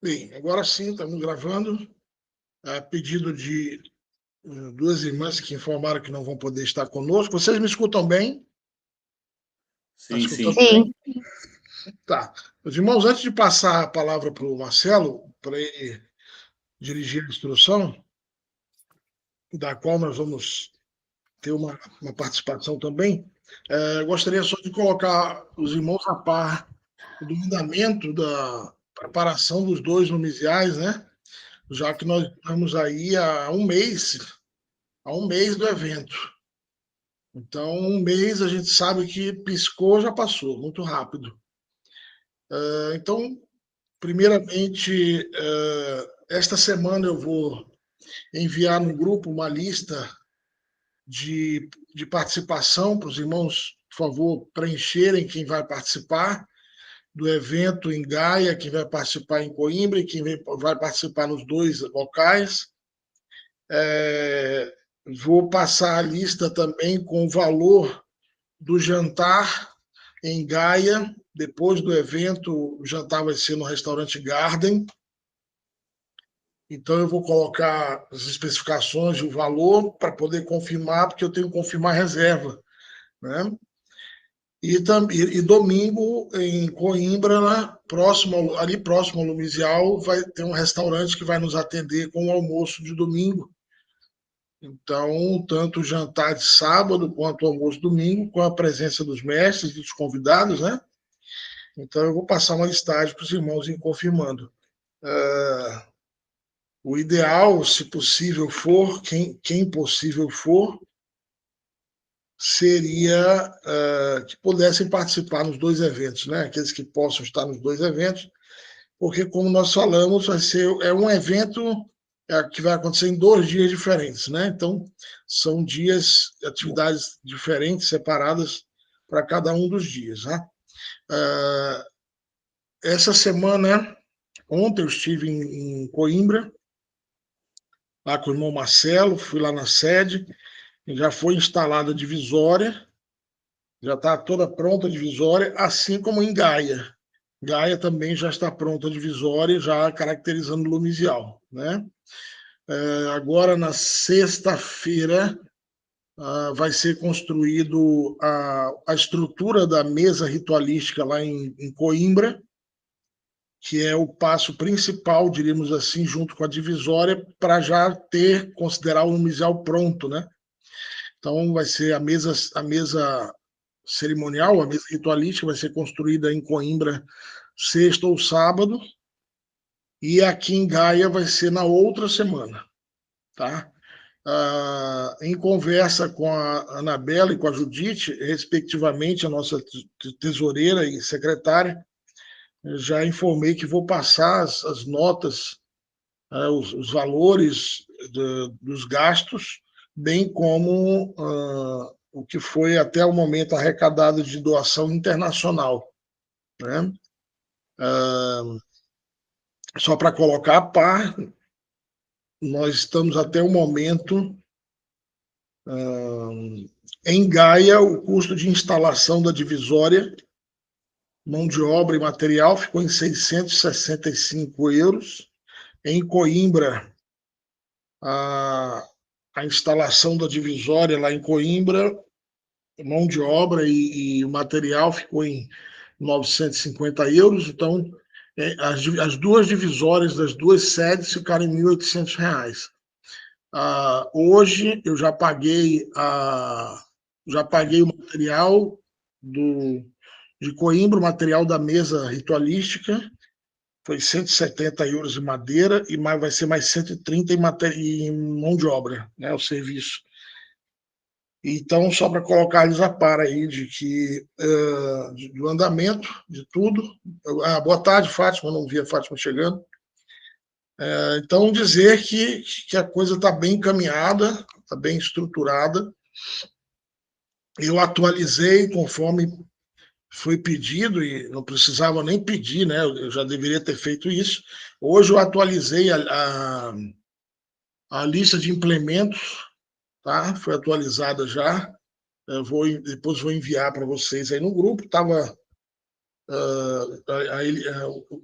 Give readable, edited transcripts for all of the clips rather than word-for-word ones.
Bem, agora sim, estamos gravando. A pedido de duas irmãs que informaram que não vão poder estar conosco. Vocês me escutam bem? Está Sim, escutando sim. bem? Tá. Meus irmãos, antes de passar a palavra para o Marcelo, para ele dirigir a instrução, da qual nós vamos ter uma participação também, gostaria só de colocar os irmãos a par do andamento da preparação dos dois numiciais, né? Já que nós estamos aí há um mês do evento. Então, um mês a gente sabe que piscou, já passou, muito rápido. Então, primeiramente, esta semana eu vou enviar no grupo uma lista de participação para os irmãos, por favor, preencherem quem vai participar do evento em Gaia, quem vai participar em Coimbra e quem vai participar nos dois locais. Vou passar a lista também com o valor do jantar em Gaia. Depois do evento, o jantar vai ser no restaurante Garden. Então, eu vou colocar as especificações e o valor para poder confirmar, porque eu tenho que confirmar a reserva. Né? E domingo, em Coimbra, ali próximo ao Lumisial, vai ter um restaurante que vai nos atender com o almoço de domingo. Então, tanto o jantar de sábado quanto o almoço de domingo, com a presença dos mestres e dos convidados, né? Então, eu vou passar uma listagem para os irmãos ir confirmando. O ideal, se possível for, quem possível for, seria que pudessem participar nos dois eventos, né? Aqueles que possam estar nos dois eventos, porque, como nós falamos, é um evento que vai acontecer em 2 dias diferentes, né? Então, são atividades diferentes, separadas para cada um dos dias, né? Essa semana, ontem eu estive em Coimbra, lá com o irmão Marcelo, fui lá na sede, já foi instalada a divisória, já está toda pronta a divisória, assim como em Gaia. Gaia também já está pronta a divisória, já caracterizando o lumisial, né? Agora, na sexta-feira, vai ser construído a estrutura da mesa ritualística lá em Coimbra, que é o passo principal, diríamos assim, junto com a divisória, para já considerar o lumisial pronto, né? Então, vai ser a mesa cerimonial, a mesa ritualística, vai ser construída em Coimbra sexta ou sábado, e aqui em Gaia vai ser na outra semana, tá? Em conversa com a Anabela e com a Judite, respectivamente, a nossa tesoureira e secretária, já informei que vou passar as notas, os valores dos gastos, bem como o que foi até o momento arrecadado de doação internacional. Né? Só para colocar a par, nós estamos até o momento em Gaia, o custo de instalação da divisória, mão de obra e material, ficou em 665 euros. Em Coimbra, a instalação da divisória lá em Coimbra, mão de obra e o material ficou em 950 euros. Então, as duas divisórias das duas sedes ficaram em R$ 1.800. Hoje eu já paguei o material de Coimbra, o material da mesa ritualística, foi 170 euros de madeira, e vai ser mais 130 em mão de obra, né, o serviço. Então, só para colocar-lhes a par aí do andamento de tudo. Boa tarde, Fátima, não vi a Fátima chegando. Então, dizer que a coisa está bem encaminhada, está bem estruturada. Eu atualizei conforme foi pedido, e não precisava nem pedir, né? Eu já deveria ter feito isso. Hoje eu atualizei a lista de implementos, tá? Foi atualizada já. Depois vou enviar para vocês aí no grupo.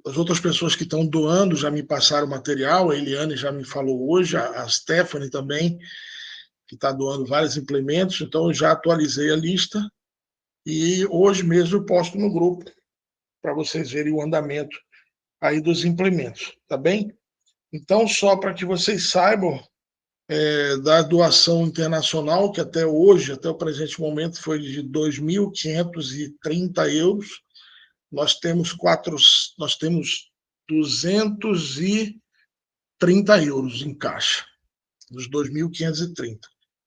As outras pessoas que estão doando já me passaram material, a Eliane já me falou hoje, a Stephanie também, que está doando vários implementos, então eu já atualizei a lista e hoje mesmo eu posto no grupo para vocês verem o andamento aí dos implementos, tá bem? Então, só para que vocês saibam, da doação internacional, que até hoje, até o presente momento, foi de 2.530 euros, nós temos 230 euros em caixa, dos 2.530.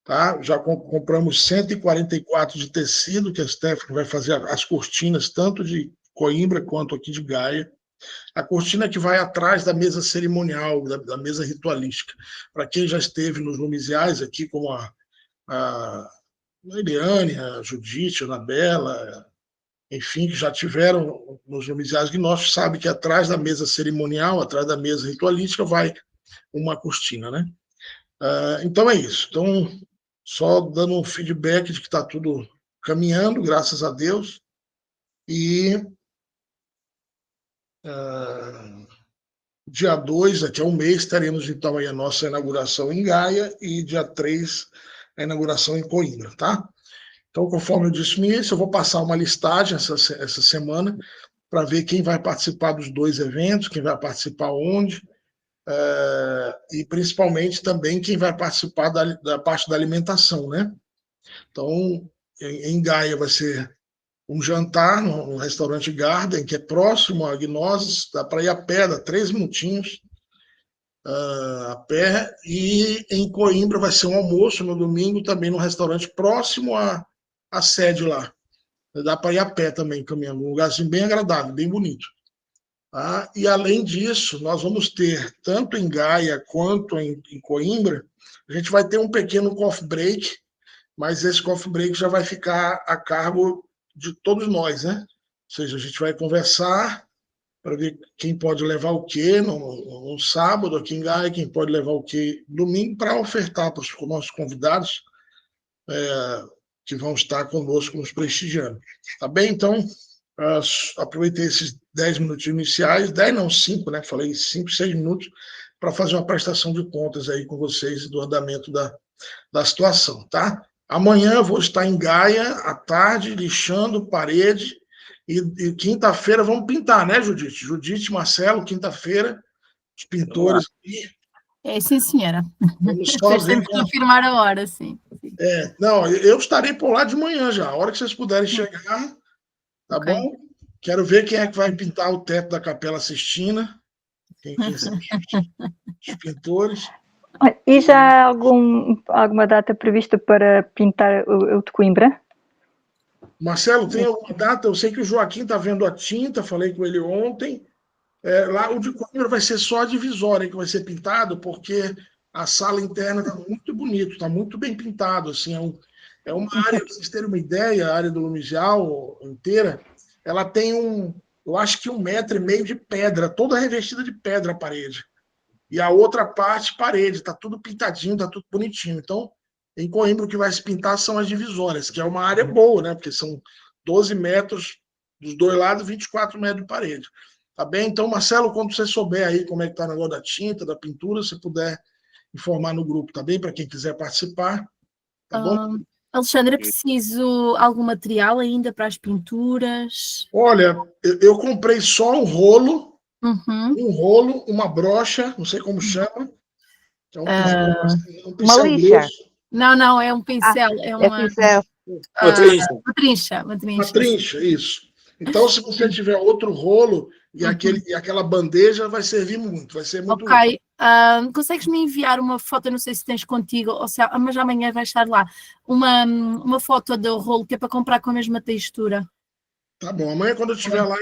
Tá? Já compramos 144 de tecido, que a Stephanie vai fazer as cortinas, tanto de Coimbra quanto aqui de Gaia. A cortina que vai atrás da mesa cerimonial, da mesa ritualística. Para quem já esteve nos lumisiais aqui, como a Eliane, a Judite, a Anabela, enfim, que já tiveram nos lumisiais gnósticos, sabe que atrás da mesa cerimonial, atrás da mesa ritualística, vai uma cortina, né? Então é isso. Então, só dando um feedback de que está tudo caminhando, graças a Deus. E dia 2, daqui a um mês, teremos então aí a nossa inauguração em Gaia e dia 3, a inauguração em Coimbra, tá? Então, conforme eu disse no início, eu vou passar uma listagem essa semana para ver quem vai participar dos 2 eventos, quem vai participar onde, e principalmente também quem vai participar da parte da alimentação, né? Então, em Gaia vai ser um jantar no restaurante Garden, que é próximo a Gnosis, dá para ir a pé, dá 3 minutinhos a pé, e em Coimbra vai ser um almoço no domingo também no restaurante próximo à sede lá. Dá para ir a pé também, caminhando, um lugarzinho bem agradável, bem bonito. Tá? E além disso, nós vamos ter, tanto em Gaia quanto em Coimbra, a gente vai ter um pequeno coffee break, mas esse coffee break já vai ficar a cargo de todos nós, né? Ou seja, a gente vai conversar para ver quem pode levar o quê no sábado aqui em Gaia, quem pode levar o quê domingo, para ofertar para os nossos convidados que vão estar conosco nos prestigiando. Tá bem? Então, aproveitei esses 10 minutos iniciais, 10 não, 5, né? Falei 5, 6 minutos, para fazer uma prestação de contas aí com vocês do andamento da situação, tá? Amanhã eu vou estar em Gaia, à tarde, lixando parede, e quinta-feira vamos pintar, né, Judite? Judite, Marcelo, quinta-feira, os pintores. Sim, senhora. Vamos só vocês têm ver. de confirmar a hora, sim. Não, eu estarei por lá de manhã já, a hora que vocês puderem chegar, tá Okay. bom? Quero ver quem é que vai pintar o teto da Capela Sistina, quem são os pintores. E já há alguma data prevista para pintar o de Coimbra? Marcelo, tem alguma data? Eu sei que o Joaquim está vendo a tinta, falei com ele ontem. Lá o de Coimbra vai ser só a divisória que vai ser pintado, porque a sala interna está muito bonito, está muito bem pintado. Assim, é uma área, para vocês terem uma ideia, a área do Lumisial inteira, ela tem eu acho que 1,5 metros de pedra, toda revestida de pedra a parede. E a outra parte, parede, está tudo pintadinho, está tudo bonitinho. Então, em Coimbra, o que vai se pintar são as divisórias, que é uma área boa, né? Porque são 12 metros dos dois lados, 24 metros de parede. Tá bem? Então, Marcelo, quando você souber aí como é que tá o negócio da tinta, da pintura, se puder informar no grupo, tá bem? Para quem quiser participar, tá bom? Alexandre, é preciso algum material ainda para as pinturas? Olha, eu comprei só um rolo, uma brocha, não sei como chama, que é um pincel grosso. Não, é um pincel, é uma pincel. Uma trincha, isso. Então, se você tiver outro rolo e aquela bandeja, vai servir muito, vai ser muito. Ok. Consegues me enviar uma foto, não sei se tens contigo, ou se, mas amanhã vai estar lá, uma foto do rolo que é para comprar com a mesma textura. Tá bom, amanhã quando eu estiver lá,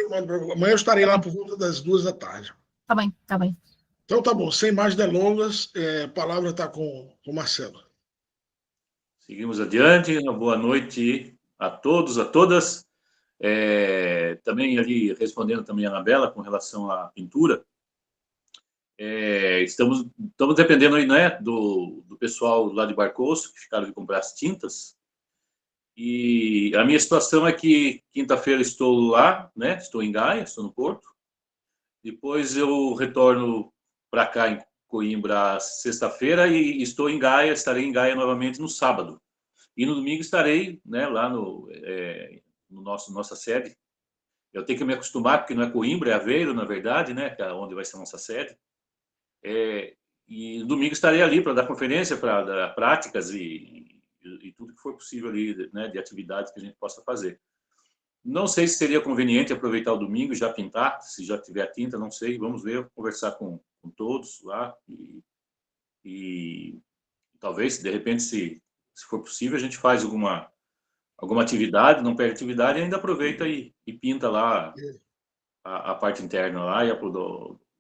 amanhã eu estarei lá por volta das 2 da tarde. Tá bem. Então tá bom, sem mais delongas, a palavra está com o Marcelo. Seguimos adiante, uma boa noite a todos, a todas. Também ali, respondendo também a Anabela com relação à pintura, estamos dependendo aí, né, do pessoal lá de Barcoço, que ficaram de comprar as tintas, E a minha situação é que quinta-feira estou lá, né? Estou em Gaia, estou no Porto. Depois eu retorno para cá em Coimbra sexta-feira e estou em Gaia, estarei em Gaia novamente no sábado. E no domingo estarei, né, lá no nossa sede. Eu tenho que me acostumar, porque não é Coimbra, é Aveiro, na verdade, né, que é onde vai ser a nossa sede. E domingo estarei ali para dar conferência, para dar práticas e tudo que for possível ali, né, de atividades que a gente possa fazer. Não sei se seria conveniente aproveitar o domingo e já pintar, se já tiver a tinta, não sei. Vamos ver, conversar com todos lá e talvez, de repente, se for possível, a gente faz alguma atividade, não perde atividade e ainda aproveita e pinta lá a parte interna lá e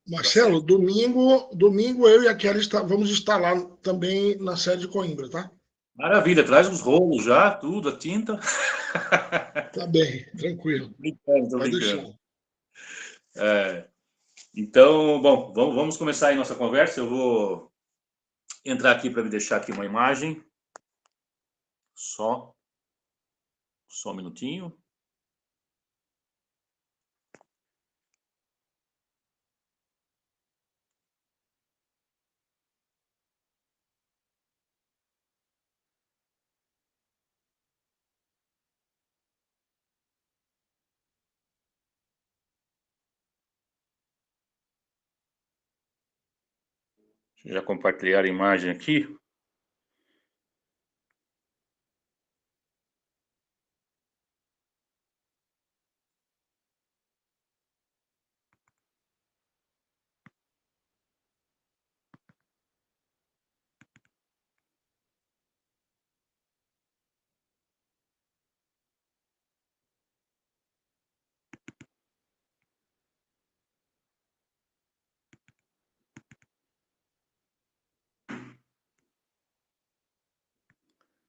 Marcelo, domingo eu e a Kelly vamos estar lá também na sede de Coimbra, tá? Maravilha, traz os rolos já, tudo, a tinta. Tá bem, tranquilo. Tô Pode brincando. deixar. Então, bom, vamos começar aí nossa conversa. Eu vou entrar aqui para me deixar aqui uma imagem. Só um minutinho. Já compartilhar a imagem aqui.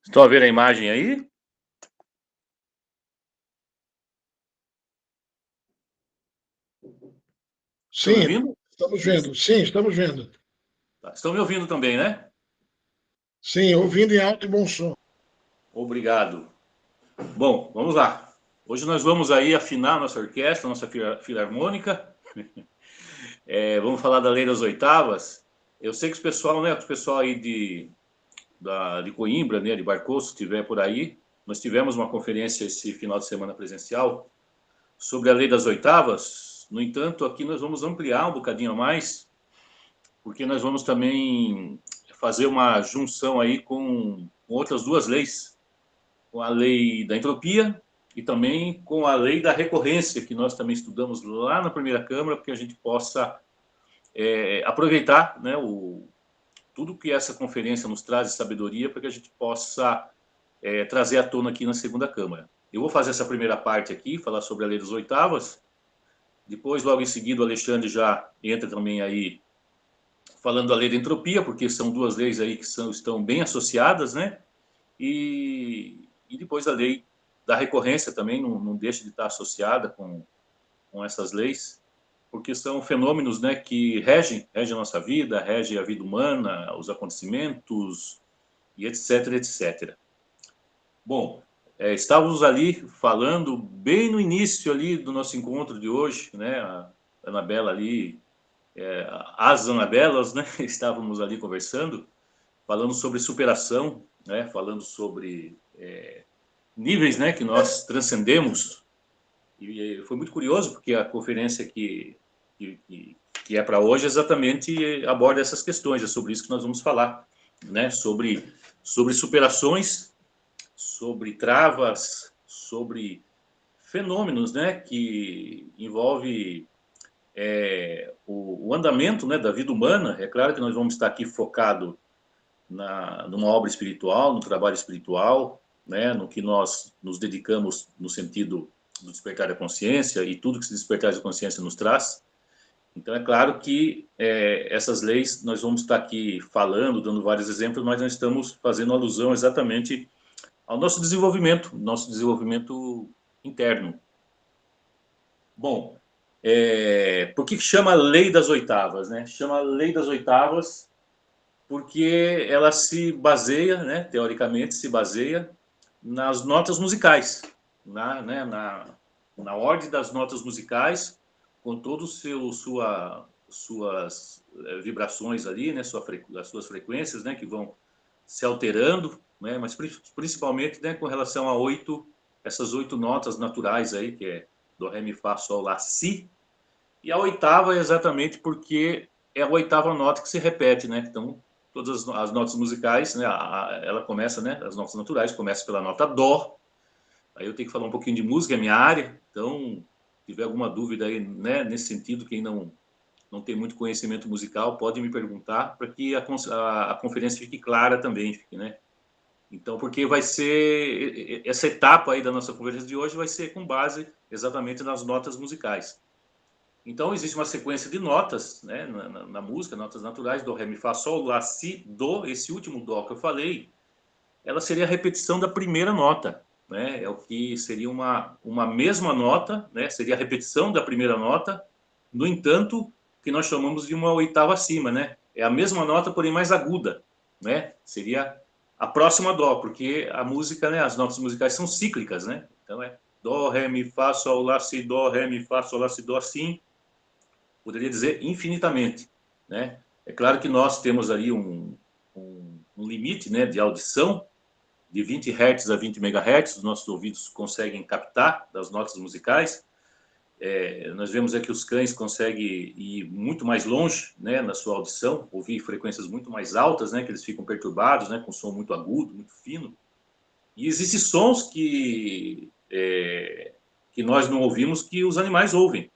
Estão a ver a imagem aí? Estão me Sim, ouvindo? estamos vendo. Sim, estamos vendo. Tá. Estão me ouvindo também, né? Sim, ouvindo em alto e bom som. Obrigado. Bom, vamos lá. Hoje nós vamos aí afinar nossa orquestra, nossa filarmônica. Vamos falar da Lei das Oitavas. Eu sei que o pessoal aí de Coimbra, né, de Barcoço, se estiver por aí, nós tivemos uma conferência esse final de semana presencial sobre a Lei das Oitavas. No entanto, aqui nós vamos ampliar um bocadinho a mais, porque nós vamos também fazer uma junção aí com outras duas leis, com a lei da entropia e também com a lei da recorrência, que nós também estudamos lá na primeira Câmara, porque a gente possa aproveitar, né, tudo que essa conferência nos traz de sabedoria para que a gente possa trazer à tona aqui na segunda Câmara. Eu vou fazer essa primeira parte aqui, falar sobre a lei das oitavas. Depois, logo em seguida, o Alexandre já entra também aí falando da lei da entropia, porque são duas leis aí que estão bem associadas, né? E depois a lei da recorrência também não deixa de estar associada com essas leis, porque são fenômenos, né, que regem a nossa vida, regem a vida humana, os acontecimentos e etc, etc. Bom, estávamos ali falando bem no início ali do nosso encontro de hoje, né, a Anabela ali, as Anabelas, né, estávamos ali conversando, falando sobre superação, né, falando sobre níveis, né, que nós transcendemos. E foi muito curioso, porque a conferência que é para hoje exatamente aborda essas questões, é sobre isso que nós vamos falar, né, sobre superações, sobre travas, sobre fenômenos, né, que envolve o andamento, né, da vida humana. É claro que nós vamos estar aqui focado numa obra espiritual, no trabalho espiritual, né, no que nós nos dedicamos no sentido do despertar da consciência e tudo que esse despertar da consciência nos traz. Então, é claro que essas leis, nós vamos estar aqui falando, dando vários exemplos, mas nós estamos fazendo alusão exatamente ao nosso desenvolvimento interno. Bom, por que chama Lei das Oitavas, né? Chama Lei das Oitavas porque ela se baseia, né, teoricamente se baseia nas notas musicais, na ordem das notas musicais, com todas suas vibrações ali, né, as suas frequências, né, que vão se alterando, né, mas principalmente, né, com relação a essas 8 notas naturais aí, que é do, ré, mi, fá, sol, lá, si. E a oitava é exatamente porque é a oitava nota que se repete, né? Então, todas as notas musicais, né, ela começa, né, as notas naturais começam pela nota dó. Aí eu tenho que falar um pouquinho de música, é minha área. Então, se tiver alguma dúvida aí, né, nesse sentido, quem não tem muito conhecimento musical, pode me perguntar para que a conferência fique clara também, né? Então, porque vai ser essa etapa aí da nossa conversa de hoje vai ser com base exatamente nas notas musicais. Então, existe uma sequência de notas, né, na música, notas naturais, do, ré, mi, fá, sol, lá, si, do. Esse último dó que eu falei, ela seria a repetição da primeira nota, né? É o que seria uma mesma nota, né? Seria a repetição da primeira nota, no entanto, que nós chamamos de uma oitava acima, né? É a mesma nota, porém mais aguda, né? Seria a próxima dó, porque a música, né, as notas musicais são cíclicas, né? Então é dó, ré, mi, fá, sol, lá, si, dó, ré, mi, fá, sol, lá, si, dó, assim, poderia dizer infinitamente, né? É claro que nós temos ali um limite, né, de audição, de 20 Hz a 20 MHz, os nossos ouvidos conseguem captar das notas musicais. Nós vemos que os cães conseguem ir muito mais longe, né, na sua audição, ouvir frequências muito mais altas, né, que eles ficam perturbados, né, com som muito agudo, muito fino. E existem sons que nós não ouvimos que os animais ouvem,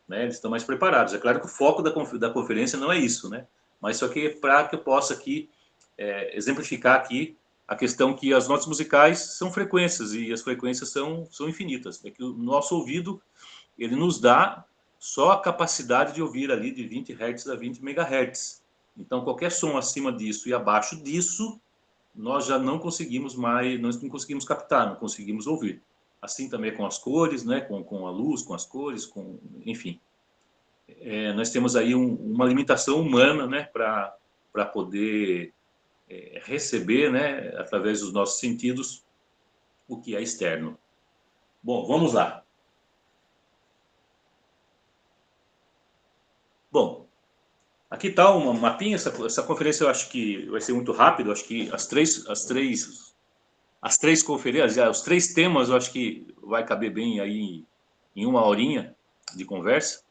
né, eles estão mais preparados. É claro que o foco da conferência não é isso, né, mas só que para que eu possa aqui exemplificar aqui a questão que as notas musicais são frequências e as frequências são infinitas. É que o nosso ouvido ele nos dá só a capacidade de ouvir ali de 20 Hz a 20 MHz. Então, qualquer som acima disso e abaixo disso, nós já não conseguimos mais, nós não conseguimos captar, não conseguimos ouvir. Assim também com as cores, né, com a luz, com as cores, enfim. Nós temos aí uma limitação humana, né, para poder receber, né, através dos nossos sentidos, o que é externo. Bom, vamos lá. Bom, aqui está um mapinha. Essa conferência eu acho que vai ser muito rápido. Acho que as três conferências, os 3 temas, eu acho que vai caber bem aí em 1 horinha de conversa.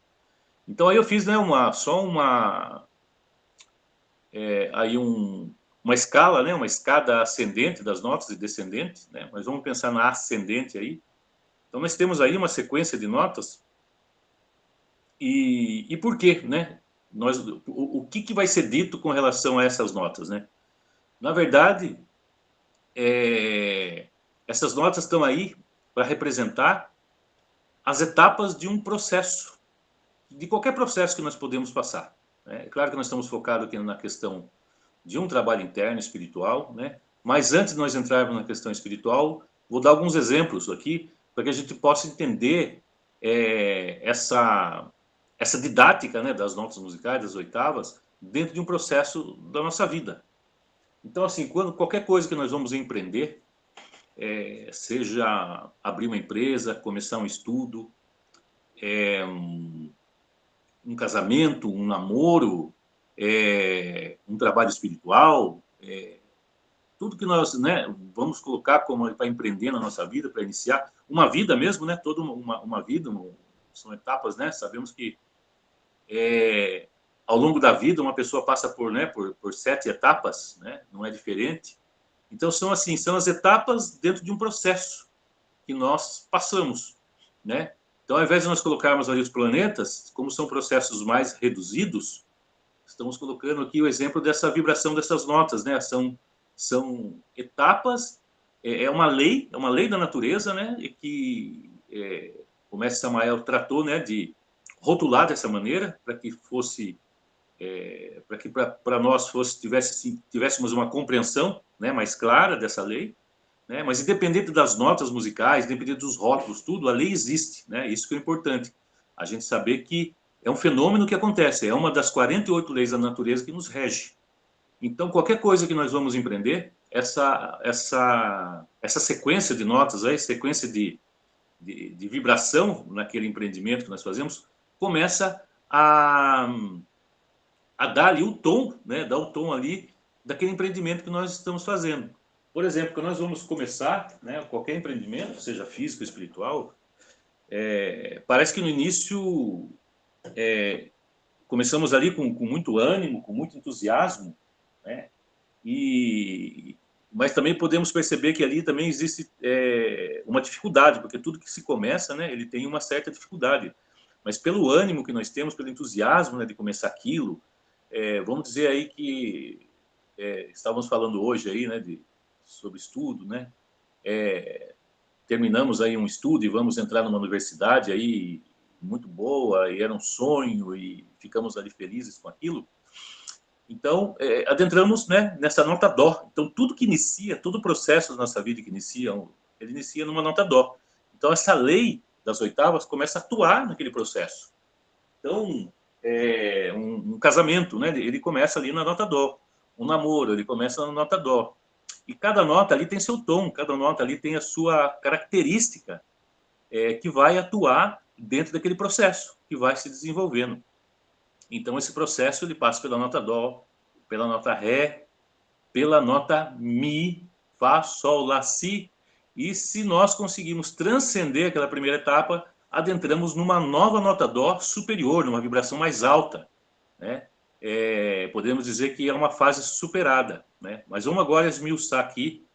Então aí eu fiz, né, uma escala, né, uma escada ascendente das notas e descendente, né, mas vamos pensar na ascendente aí. Então nós temos aí uma sequência de notas e por quê, né? O que vai ser dito com relação a essas notas, né? Na verdade, essas notas estão aí para representar as etapas de um processo, de qualquer processo que nós podemos passar, né? É claro que nós estamos focados aqui na questão de um trabalho interno espiritual, né? Mas antes de nós entrarmos na questão espiritual, vou dar alguns exemplos aqui para que a gente possa entender essa didática, né, das notas musicais, das oitavas, dentro de um processo da nossa vida. Então, assim, qualquer coisa que nós vamos empreender, seja abrir uma empresa, começar um estudo, um casamento, um namoro, um trabalho espiritual, tudo que nós, né, vamos colocar como para empreender na nossa vida, para iniciar uma vida mesmo, né, toda uma vida, são etapas, né, sabemos que ao longo da vida uma pessoa passa por 7 etapas, né, não é diferente. Então são as etapas dentro de um processo que nós passamos, né? Então, ao invés de nós colocarmos ali os planetas, como são processos mais reduzidos, estamos colocando aqui o exemplo dessa vibração dessas notas, né? São etapas, é uma lei da natureza, né? E que o mestre Samael tratou, né, de rotular dessa maneira para que fosse, para que para nós tivéssemos uma compreensão, né, mais clara dessa lei, né? Mas independente das notas musicais, independente dos rótulos, tudo, a lei existe, né? Isso que é importante, a gente saber que é um fenômeno que acontece, é uma das 48 leis da natureza que nos rege. Então, qualquer coisa que nós vamos empreender, essa sequência de notas, aí, sequência de vibração naquele empreendimento que nós fazemos, começa a dar ali o tom, né? Dar o tom ali daquele empreendimento que nós estamos fazendo. Por exemplo, quando nós vamos começar, né, qualquer empreendimento, seja físico, espiritual, parece que no início começamos ali com muito ânimo, com muito entusiasmo, né? Mas também podemos perceber que ali também existe uma dificuldade, porque tudo que se começa, né, ele tem uma certa dificuldade. Mas pelo ânimo que nós temos, pelo entusiasmo, né, de começar aquilo, vamos dizer aí que estávamos falando hoje aí, né, sobre estudo, né? Terminamos aí um estudo e vamos entrar numa universidade aí muito boa, e era um sonho, e ficamos ali felizes com aquilo. Então, adentramos, né, nessa nota dó. Então, tudo que inicia, todo o processo da nossa vida que inicia, ele inicia numa nota dó. Então, essa lei das oitavas começa a atuar naquele processo. Então, um casamento, né, ele começa ali na nota dó. Um namoro, ele começa na nota dó. E cada nota ali tem seu tom, cada nota ali tem a sua característica que vai atuar dentro daquele processo, que vai se desenvolvendo. Então, esse processo ele passa pela nota dó, pela nota ré, pela nota mi, fá, sol, lá, si. E se nós conseguimos transcender aquela primeira etapa, adentramos numa nova nota dó superior, numa vibração mais alta, né? Podemos dizer que é uma fase superada, né? Mas vamos agora esmiuçar aqui,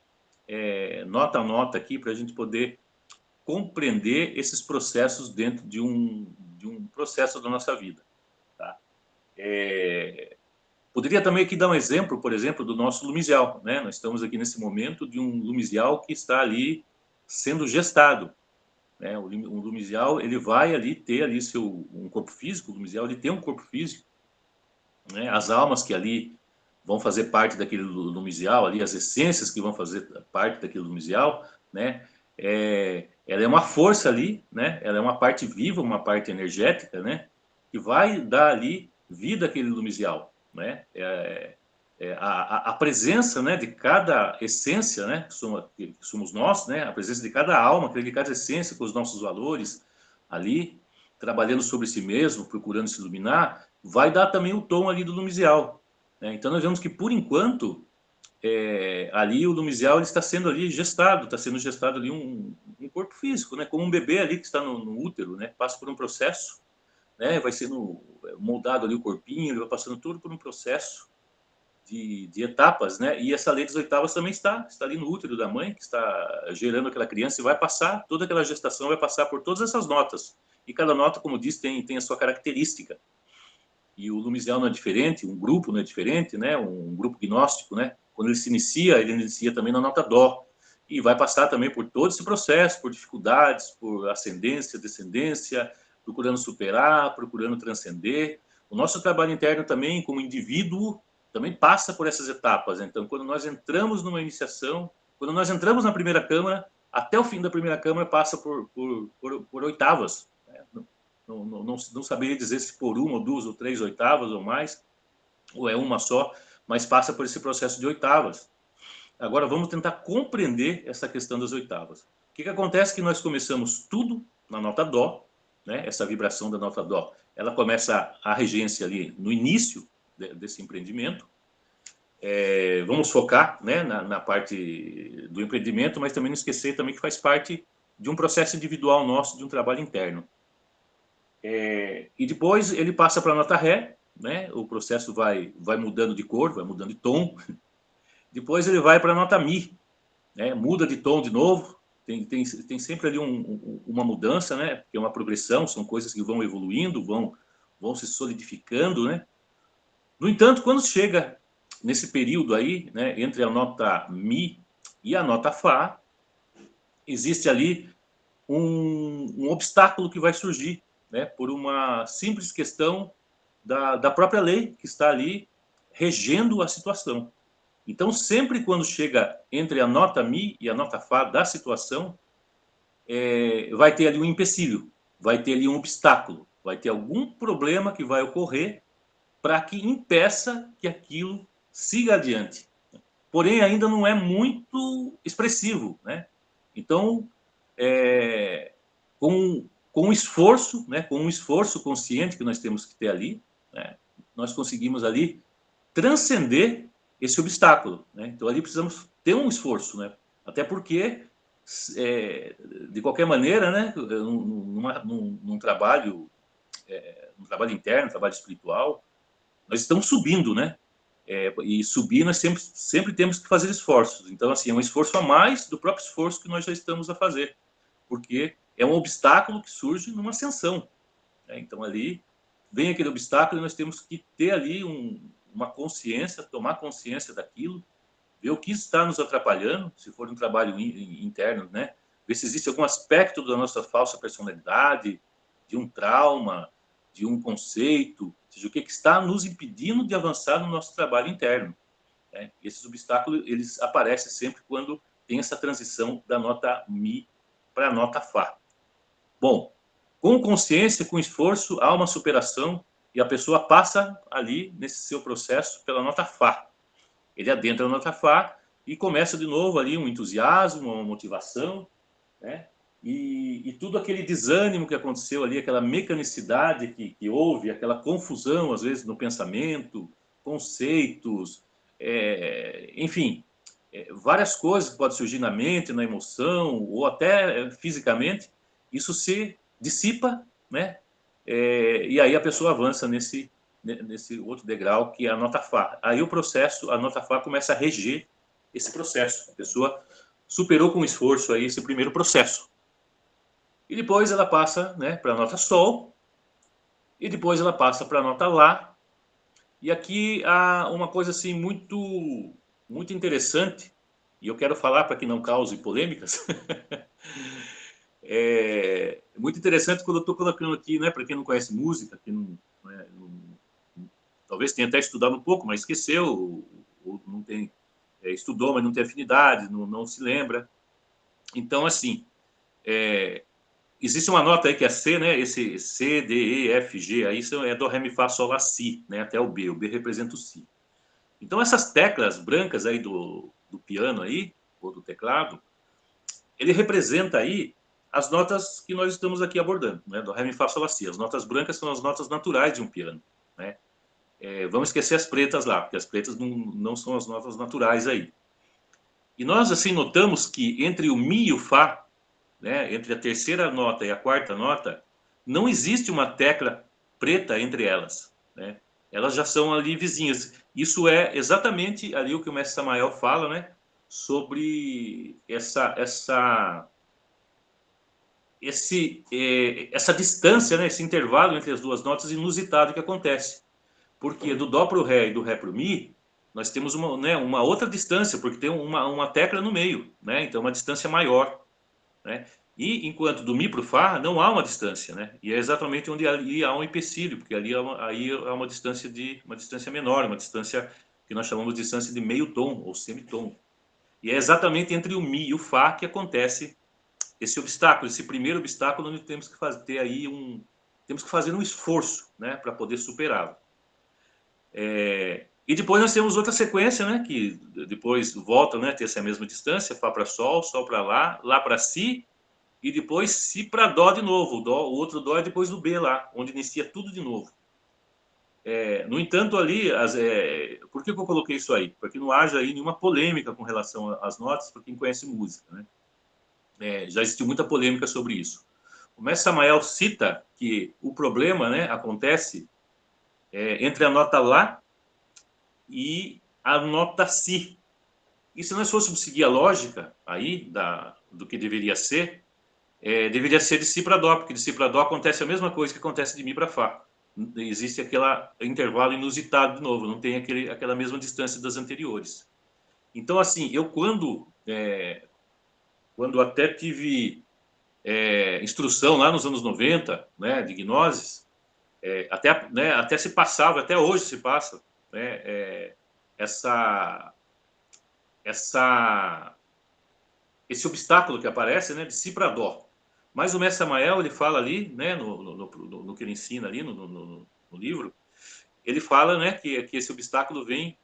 nota a nota aqui, para a gente poder compreender esses processos dentro de um processo da nossa vida. Tá? Poderia também aqui dar um exemplo, por exemplo, do nosso lumisial, né? Nós estamos aqui nesse momento de um lumisial que está ali sendo gestado, né? O lumisial, ele vai ali ter ali um corpo físico, o lumisial, ele tem um corpo físico, né? As almas que ali vão fazer parte daquele lumisial, ali as essências que vão fazer parte daquele lumisial, né? Ela é uma força ali, né? Ela é uma parte viva, uma parte energética, né? Que vai dar ali vida àquele lumisial, né? A presença, né, de cada essência, né, que somos nós, né, a presença de cada alma, de cada essência com os nossos valores ali, trabalhando sobre si mesmo, procurando se iluminar, vai dar também o tom ali do lumisial, né? Então nós vemos que por enquanto ali o lumisial ele está sendo ali gestado, está sendo gestado ali um corpo físico, né, como um bebê ali que está no útero, né, passa por um processo, né, vai sendo moldado ali o corpinho, ele vai passando tudo por um processo de etapas, né? E essa lei das oitavas também está ali no útero da mãe, que está gerando aquela criança, e vai passar, toda aquela gestação vai passar por todas essas notas. E cada nota, como diz, tem a sua característica. E o lumisial não é diferente, um grupo não é diferente, né? Um grupo gnóstico, né? Quando ele inicia também na nota dó. E vai passar também por todo esse processo, por dificuldades, por ascendência, descendência, procurando superar, procurando transcender. O nosso trabalho interno também, como indivíduo, também passa por essas etapas. Então, quando nós entramos numa iniciação, quando nós entramos na primeira câmara, até o fim da primeira câmara passa por oitavas. Né? Não saberia dizer se por uma, ou duas, ou três oitavas ou mais, ou é uma só, mas passa por esse processo de oitavas. Agora, vamos tentar compreender essa questão das oitavas. O que acontece que nós começamos tudo na nota dó, né? Essa vibração da nota dó, ela começa a regência ali no início desse empreendimento. Vamos focar, né, na parte do empreendimento, mas também não esquecer também que faz parte de um processo individual nosso, de um trabalho interno. E depois ele passa para a nota ré, né? O processo vai mudando de cor, vai mudando de tom. Depois ele vai para a nota mi, né? Muda de tom de novo. Tem sempre ali uma mudança, né? Porque é uma progressão, são coisas que vão evoluindo, vão se solidificando, né? No entanto, quando chega nesse período aí, né, entre a nota mi e a nota fá, existe ali um obstáculo que vai surgir, né, por uma simples questão da própria lei que está ali regendo a situação. Então, sempre quando chega entre a nota mi e a nota fá da situação, vai ter ali um empecilho, vai ter ali um obstáculo, vai ter algum problema que vai ocorrer para que impeça que aquilo siga adiante. porém ainda não é muito expressivo, né? Então, com um esforço, né, com um esforço consciente que nós temos que ter ali, né, nós conseguimos ali transcender esse obstáculo, né? Então ali precisamos ter um esforço, né? Até porque de qualquer maneira, né, num trabalho interno, trabalho espiritual, nós estamos subindo, né? E subir nós sempre temos que fazer esforços. Então, assim, é um esforço a mais do próprio esforço que nós já estamos a fazer, porque é um obstáculo que surge numa ascensão, né? Então, ali vem aquele obstáculo e nós temos que ter ali uma consciência, tomar consciência daquilo, ver o que está nos atrapalhando, se for um trabalho interno, né? Ver se existe algum aspecto da nossa falsa personalidade, de um trauma, de um conceito, seja o que está nos impedindo de avançar no nosso trabalho interno, né? E esses obstáculos, eles aparecem sempre quando tem essa transição da nota Mi para a nota Fá. Bom, com consciência, com esforço, há uma superação e a pessoa passa ali, nesse seu processo, pela nota Fá. Ele adentra a nota Fá e começa de novo ali um entusiasmo, uma motivação, né? E tudo aquele desânimo que aconteceu ali, aquela mecanicidade que houve, aquela confusão, às vezes, no pensamento, conceitos, enfim, várias coisas que podem surgir na mente, na emoção, ou até fisicamente, isso se dissipa, né? E aí a pessoa avança nesse outro degrau, que é a nota Fá. Aí o processo, a nota Fá começa a reger esse processo. A pessoa superou com esforço aí esse primeiro processo. E depois ela passa, né, para a nota Sol, e depois ela passa para a nota Lá. E aqui há uma coisa assim muito interessante, e eu quero falar para que não cause polêmicas. É muito interessante quando eu estou colocando aqui, né, para quem não conhece música, que talvez tenha até estudado um pouco, mas esqueceu, ou não tem, estudou, mas não tem afinidade, não se lembra. Então, assim, existe uma nota aí que é C, né? Esse C, D, E, F, G, aí isso é do Ré, Mi, Fá, Sol, Lá, Si, né? Até o B representa o Si. Então, essas teclas brancas aí do piano aí, ou do teclado, ele representa aí as notas que nós estamos aqui abordando, né? Do Ré, Mi, Fá, Sol, Lá, Si. As notas brancas são as notas naturais de um piano, né? Vamos esquecer as pretas lá, porque as pretas não são as notas naturais aí. E nós, assim, notamos que entre o Mi e o Fá, né, entre a terceira nota e a quarta nota, não existe uma tecla preta entre elas, né? Elas já são ali vizinhas. Isso é exatamente ali o que o mestre Samael fala, né, sobre essa distância, né, esse intervalo entre as duas notas inusitado que acontece. Porque do Dó para o Ré e do Ré para o Mi, nós temos uma outra distância, porque tem uma tecla no meio, né? Então, uma distância maior, né? E enquanto do Mi para o Fá, não há uma distância, né? E é exatamente onde ali há um empecilho, porque ali aí há uma distância menor, uma distância que nós chamamos de distância de meio tom ou semitom. E é exatamente entre o Mi e o Fá que acontece esse obstáculo, esse primeiro obstáculo, onde temos que fazer um esforço, né, para poder superá-lo. E depois nós temos outra sequência, né, que depois volta, né, ter essa mesma distância, Fá para Sol, Sol para Lá, Lá para Si, e depois Si para Dó de novo. O outro Dó é depois do B lá, onde inicia tudo de novo. No entanto, ali, por que eu coloquei isso aí? Para que não haja aí nenhuma polêmica com relação às notas, para quem conhece música, né? Já existiu muita polêmica sobre isso. O mestre Samael cita que o problema, né, acontece entre a nota Lá e a nota Si. E se nós fôssemos seguir a lógica aí do que deveria ser de Si para Dó, porque de Si para Dó acontece a mesma coisa que acontece de Mi para Fá. Existe aquele intervalo inusitado de novo, não tem aquela mesma distância das anteriores. Então, assim, eu quando até tive instrução lá nos anos 90, né, de gnoses, até se passava, até hoje se passa, né, esse obstáculo que aparece, né, de Si para Dó. Mas o mestre Samael, ele fala ali, né, no que ele ensina ali no livro, ele fala, né, que esse obstáculo vem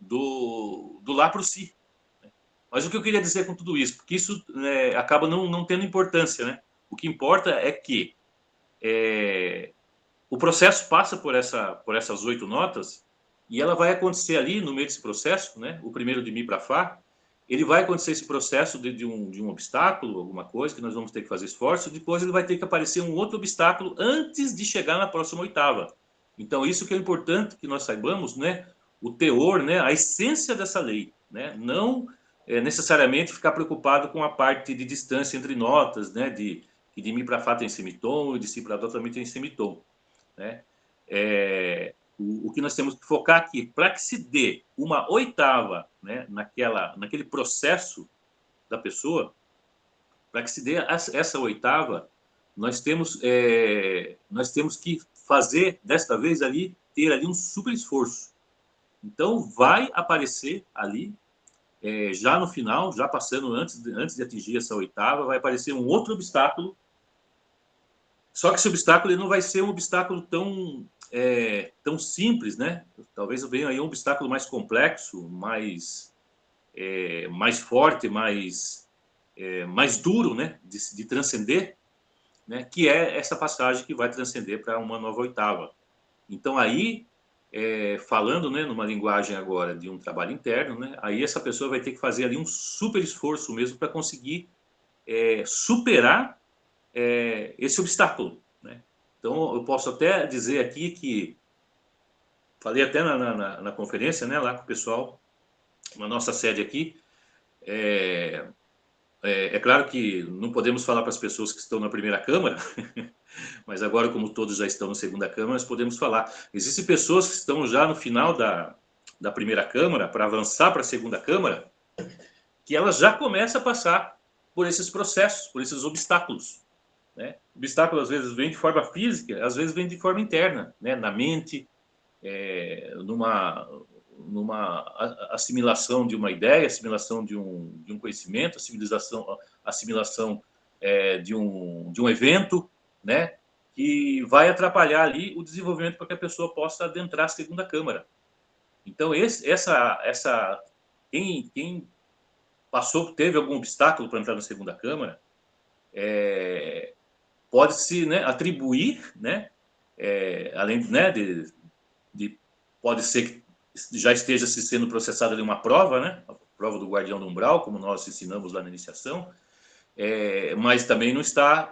do lá para o si. Mas o que eu queria dizer com tudo isso? Porque isso acaba não tendo importância, né? O que importa é que o processo passa por essas 8 notas e ela vai acontecer ali no meio desse processo, né? O primeiro de Mi para Fá, ele vai acontecer esse processo de um obstáculo, alguma coisa que nós vamos ter que fazer esforço, depois ele vai ter que aparecer um outro obstáculo antes de chegar na próxima oitava. Então, isso que é importante que nós saibamos, né? O teor, né? A essência dessa lei, né? Não necessariamente ficar preocupado com a parte de distância entre notas, né? Que de Mi para Fá tem semitom e de Si para Dó também tem semitom, né? O que nós temos que focar aqui, para que se dê uma oitava, né, naquele processo da pessoa, para que se dê essa oitava, nós temos que fazer, desta vez, ter ali um super esforço. Então, vai aparecer ali, já no final, já passando antes de atingir essa oitava, vai aparecer um outro obstáculo. Só que esse obstáculo ele não vai ser um obstáculo tão simples, né? Talvez venha aí um obstáculo mais complexo, mais forte, mais duro, né? De transcender, né? Que é essa passagem que vai transcender para uma nova oitava. Então aí, falando, né, numa linguagem agora de um trabalho interno, né? Aí essa pessoa vai ter que fazer ali um super esforço mesmo para conseguir superar esse obstáculo, né? Então, eu posso até dizer aqui que, falei até na conferência, né, lá com o pessoal, na nossa sede aqui, é claro que não podemos falar para as pessoas que estão na primeira Câmara, mas agora, como todos já estão na segunda Câmara, nós podemos falar. Existem pessoas que estão já no final da primeira Câmara, para avançar para a segunda Câmara, que elas já começam a passar por esses processos, por esses obstáculos, né? O obstáculo, às vezes, vem de forma física, às vezes vem de forma interna, né? Na mente, numa assimilação de uma ideia, assimilação de um conhecimento, assimilação de um evento, né? Que vai atrapalhar ali o desenvolvimento para que a pessoa possa adentrar a segunda Câmara. Então, quem teve algum obstáculo para entrar na segunda Câmara, pode-se, né, atribuir, né, além, né, pode ser que já esteja se sendo processada ali uma prova, né, a prova do guardião do umbral, como nós ensinamos lá na iniciação, mas também não está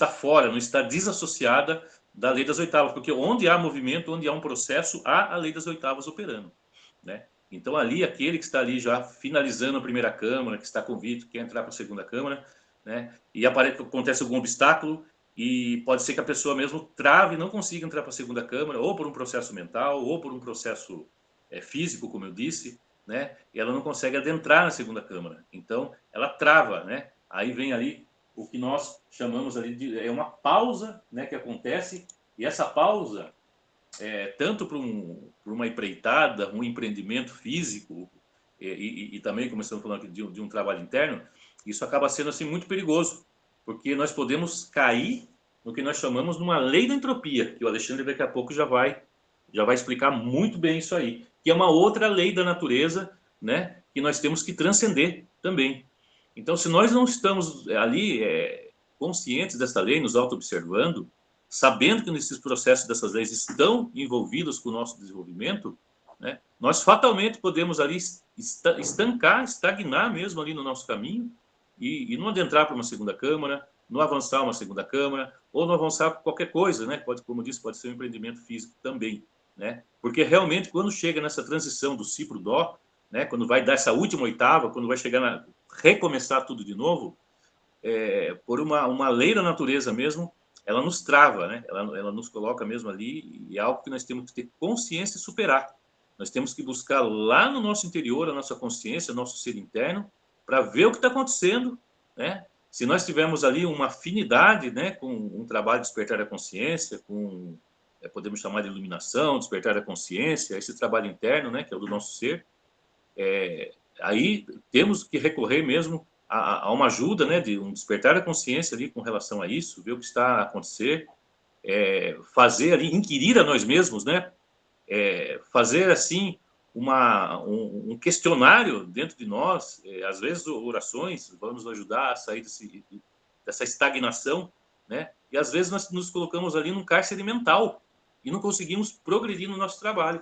fora, não está desassociada da lei das oitavas, porque onde há movimento, onde há um processo, há a lei das oitavas operando, né? Então, ali, aquele que está ali já finalizando a primeira Câmara, que está convicto, quer entrar para a segunda Câmara, né? E acontece algum obstáculo e pode ser que a pessoa mesmo trave e não consiga entrar para a segunda Câmara, ou por um processo mental, ou por um processo físico, como eu disse, né? E ela não consegue adentrar na segunda Câmara. Então, ela trava, né? Aí vem ali o que nós chamamos ali de uma pausa, né, que acontece, e essa pausa, tanto para uma empreitada, um empreendimento físico, e também, como estamos falando aqui, de um trabalho interno, isso acaba sendo assim muito perigoso, porque nós podemos cair no que nós chamamos de uma lei da entropia, que o Alexandre daqui a pouco já vai explicar muito bem isso aí, que é uma outra lei da natureza, né, que nós temos que transcender também. Então, se nós não estamos ali conscientes dessa lei, nos auto-observando, sabendo que nesses processos dessas leis estão envolvidos com o nosso desenvolvimento, né, nós fatalmente podemos ali estagnar mesmo ali no nosso caminho e não adentrar para uma segunda Câmara, não avançar uma segunda Câmara, ou não avançar por qualquer coisa, né? Como eu disse, pode ser um empreendimento físico também, né? Porque realmente, quando chega nessa transição do Si para o Dó, né, quando vai dar essa última oitava, quando vai chegar recomeçar tudo de novo, por uma lei da natureza mesmo, ela nos trava, né? Ela nos coloca mesmo ali, e é algo que nós temos que ter consciência e superar. Nós temos que buscar lá no nosso interior, a nossa consciência, o nosso ser interno, para ver o que está acontecendo, né? Se nós tivermos ali uma afinidade, né, com um trabalho de despertar a consciência, com, podemos chamar de iluminação, despertar a consciência, esse trabalho interno, né, que é o do nosso ser, aí temos que recorrer mesmo a uma ajuda, né, de um despertar a consciência ali com relação a isso, ver o que está a acontecer, fazer ali, inquirir a nós mesmos, né, fazer assim um questionário dentro de nós, às vezes orações vão nos ajudar a sair dessa estagnação, né? E às vezes nós nos colocamos ali num cárcere mental e não conseguimos progredir no nosso trabalho.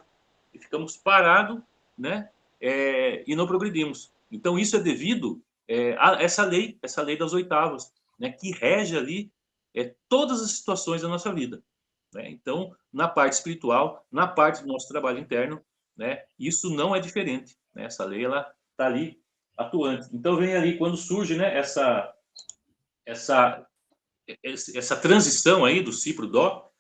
E ficamos parados, né? E não progredimos. Então, isso é devido a essa lei das oitavas, né? Que rege ali todas as situações da nossa vida. Né? Então, na parte espiritual, na parte do nosso trabalho interno, né? Isso não é diferente. Né? Essa lei ela está ali atuante. Então, vem ali quando surge, né? Essa transição aí do si para o dó.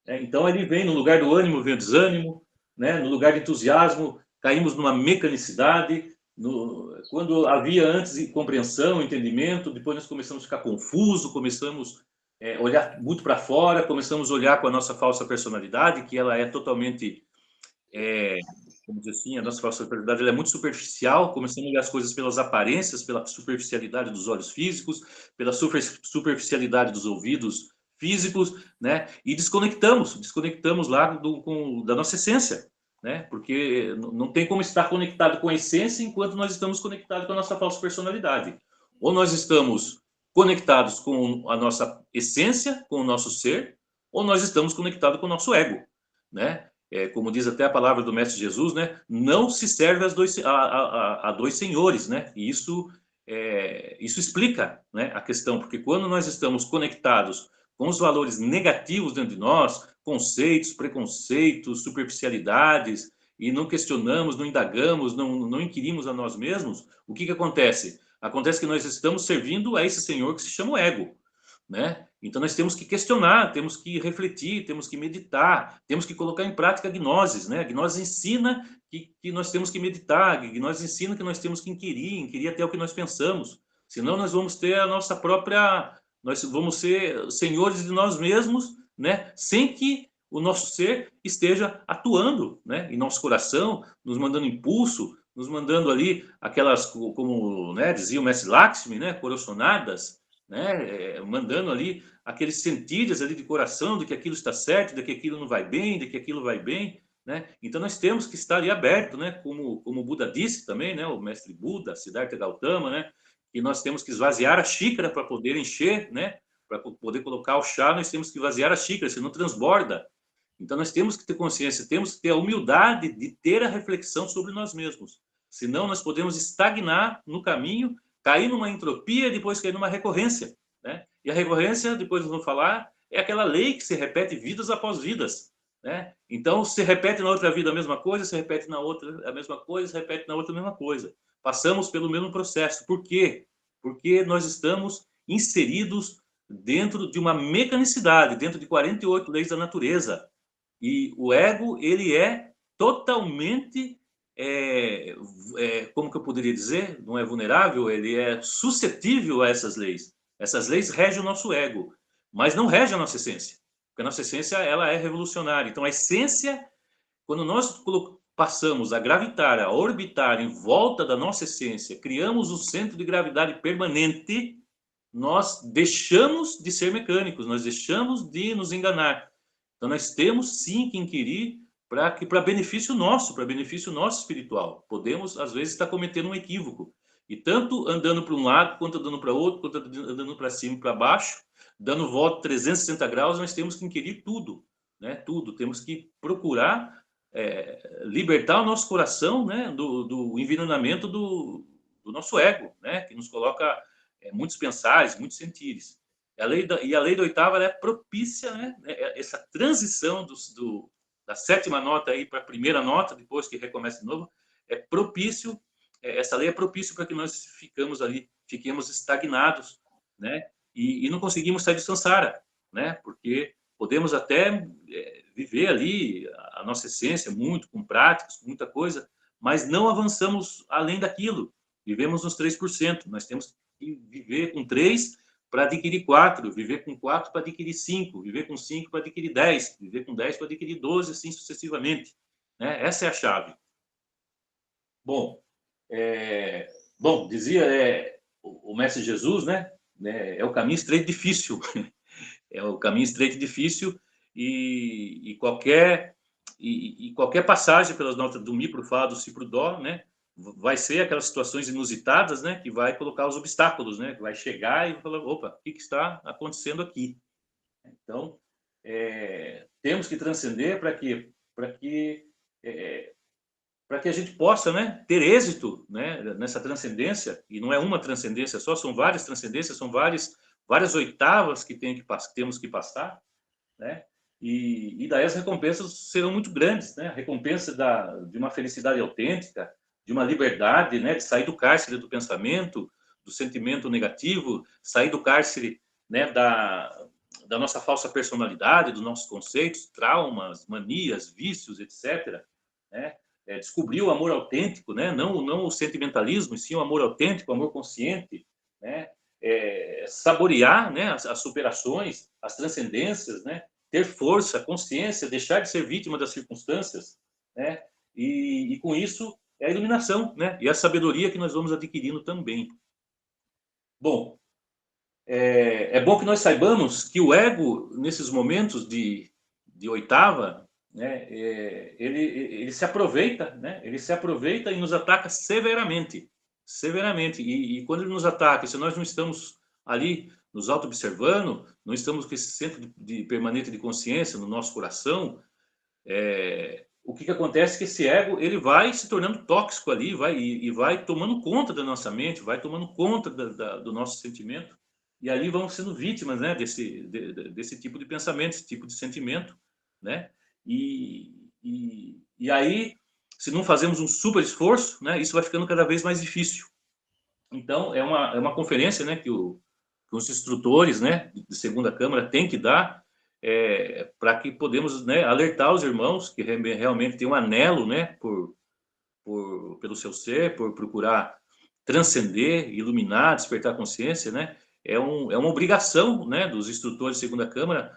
Então, ele vem no lugar do ânimo, vem o desânimo, né? No lugar de entusiasmo, caímos numa mecanicidade. Quando havia antes compreensão, entendimento, depois nós começamos a ficar confuso, começamos a olhar muito para fora, começamos a olhar com a nossa falsa personalidade, que ela é totalmente, vamos dizer assim, a nossa falsa personalidade ela é muito superficial, começamos a olhar as coisas pelas aparências, pela superficialidade dos olhos físicos, pela superficialidade dos ouvidos físicos, né? E desconectamos lá da nossa essência, né? Porque não tem como estar conectado com a essência enquanto nós estamos conectados com a nossa falsa personalidade. Ou nós estamos conectados com a nossa essência, com o nosso ser, ou nós estamos conectados com o nosso ego, né? Como diz até a palavra do Mestre Jesus, né? Não se serve a dois senhores, né? E isso explica, né, a questão, porque quando nós estamos conectados com os valores negativos dentro de nós, conceitos, preconceitos, superficialidades, e não questionamos, não indagamos, não inquirimos a nós mesmos, o que acontece? Acontece que nós estamos servindo a esse senhor que se chama o ego, né? Então nós temos que questionar, temos que refletir, temos que meditar, temos que colocar em prática a gnoses, né? A gnose ensina que nós temos que meditar, a gnose ensina que nós temos que inquirir até o que nós pensamos, senão nós vamos ter a nossa própria, nós vamos ser senhores de nós mesmos, né? Sem que o nosso ser esteja atuando, né? Em nosso coração, nos mandando impulso, nos mandando ali aquelas, como, né, dizia o mestre Lakshmi, né? Coraçonadas, né? Mandando ali aqueles sentidos ali de coração de que aquilo está certo, de que aquilo não vai bem, de que aquilo vai bem, né? Então nós temos que estar ali aberto, né? Como o Buda disse também, né? O mestre Buda, Siddhartha Gautama, né? Que nós temos que esvaziar a xícara para poder encher, né? Para poder colocar o chá, nós temos que esvaziar a xícara, senão transborda. Então nós temos que ter consciência, temos que ter a humildade de ter a reflexão sobre nós mesmos. Senão nós podemos estagnar no caminho, cair numa entropia e depois cair numa recorrência, né? E a recorrência, depois nós vamos falar, é aquela lei que se repete vidas após vidas, né? Então se repete na outra vida a mesma coisa, se repete na outra a mesma coisa, se repete na outra a mesma coisa. Passamos pelo mesmo processo. Por quê? Porque nós estamos inseridos dentro de uma mecanicidade, dentro de 48 leis da natureza. E o ego, ele é totalmente, como que eu poderia dizer? Não é vulnerável, ele é suscetível a essas leis. Essas leis regem o nosso ego, mas não regem a nossa essência. Porque a nossa essência, ela é revolucionária. Então, a essência, quando nós passamos a gravitar, a orbitar em volta da nossa essência, criamos um centro de gravidade permanente, nós deixamos de ser mecânicos, nós deixamos de nos enganar. Então, nós temos sim que inquirir para benefício nosso espiritual. Podemos, às vezes, estar cometendo um equívoco. E tanto andando para um lado, quanto andando para outro, quanto andando para cima e para baixo, dando volta 360 graus, nós temos que inquirir tudo, né? Tudo. Temos que procurar libertar o nosso coração, né? do envenenamento do nosso ego, né? Que nos coloca muitos pensares, muitos sentires. A lei da oitava ela é propícia, né? Essa transição da sétima nota para a primeira nota, depois que recomeça de novo, é propício, essa lei é propício para que nós fiquemos estagnados, né? E não conseguimos sair do samsara, né? Porque podemos até viver ali a nossa essência muito, com práticas, com muita coisa, mas não avançamos além daquilo. Vivemos nos 3%. Nós temos que viver com 3 para adquirir 4, viver com 4 para adquirir 5, viver com 5 para adquirir 10, viver com 10 para adquirir 12, assim sucessivamente. Né? Essa é a chave. Bom, dizia o Mestre Jesus, né? É o caminho estreito e difícil. É o caminho estreito e difícil e qualquer e qualquer passagem pelas notas do Mi para o Fá, do Si para o Dó, né, vai ser aquelas situações inusitadas, né, que vai colocar os obstáculos, né, que vai chegar e falar, opa, o que está acontecendo aqui? Então, temos que transcender para que a gente possa, né, ter êxito, né, nessa transcendência, e não é uma transcendência só, são várias transcendências, são várias oitavas que temos que passar, né, e daí as recompensas serão muito grandes, né, a recompensa de uma felicidade autêntica, de uma liberdade, né, de sair do cárcere do pensamento, do sentimento negativo, sair do cárcere, né, da nossa falsa personalidade, dos nossos conceitos, traumas, manias, vícios, etc., né, descobrir o amor autêntico, né, não o sentimentalismo, e sim o amor autêntico, o amor consciente, né, saborear, né, as superações, as transcendências, né, ter força, consciência, deixar de ser vítima das circunstâncias, né, e com isso é a iluminação, né, e a sabedoria que nós vamos adquirindo também. Bom, é bom que nós saibamos que o ego, nesses momentos de oitava, né, ele se aproveita, né, ele se aproveita e nos ataca severamente, e quando ele nos ataca, se nós não estamos ali nos auto-observando, não estamos com esse centro permanente de consciência no nosso coração, o que acontece é que esse ego ele vai se tornando tóxico ali, vai tomando conta da nossa mente, vai tomando conta do nosso sentimento, e ali vamos sendo vítimas, né, desse tipo de pensamento, desse tipo de sentimento, né? E aí, se não fazemos um super esforço, né, isso vai ficando cada vez mais difícil. Então, é uma conferência, né, que os instrutores, né, de segunda câmara têm que dar, para que podemos, né, alertar os irmãos que realmente têm um anelo, né, pelo seu ser, por procurar transcender, iluminar, despertar a consciência, né? É uma obrigação, né, dos instrutores de segunda câmara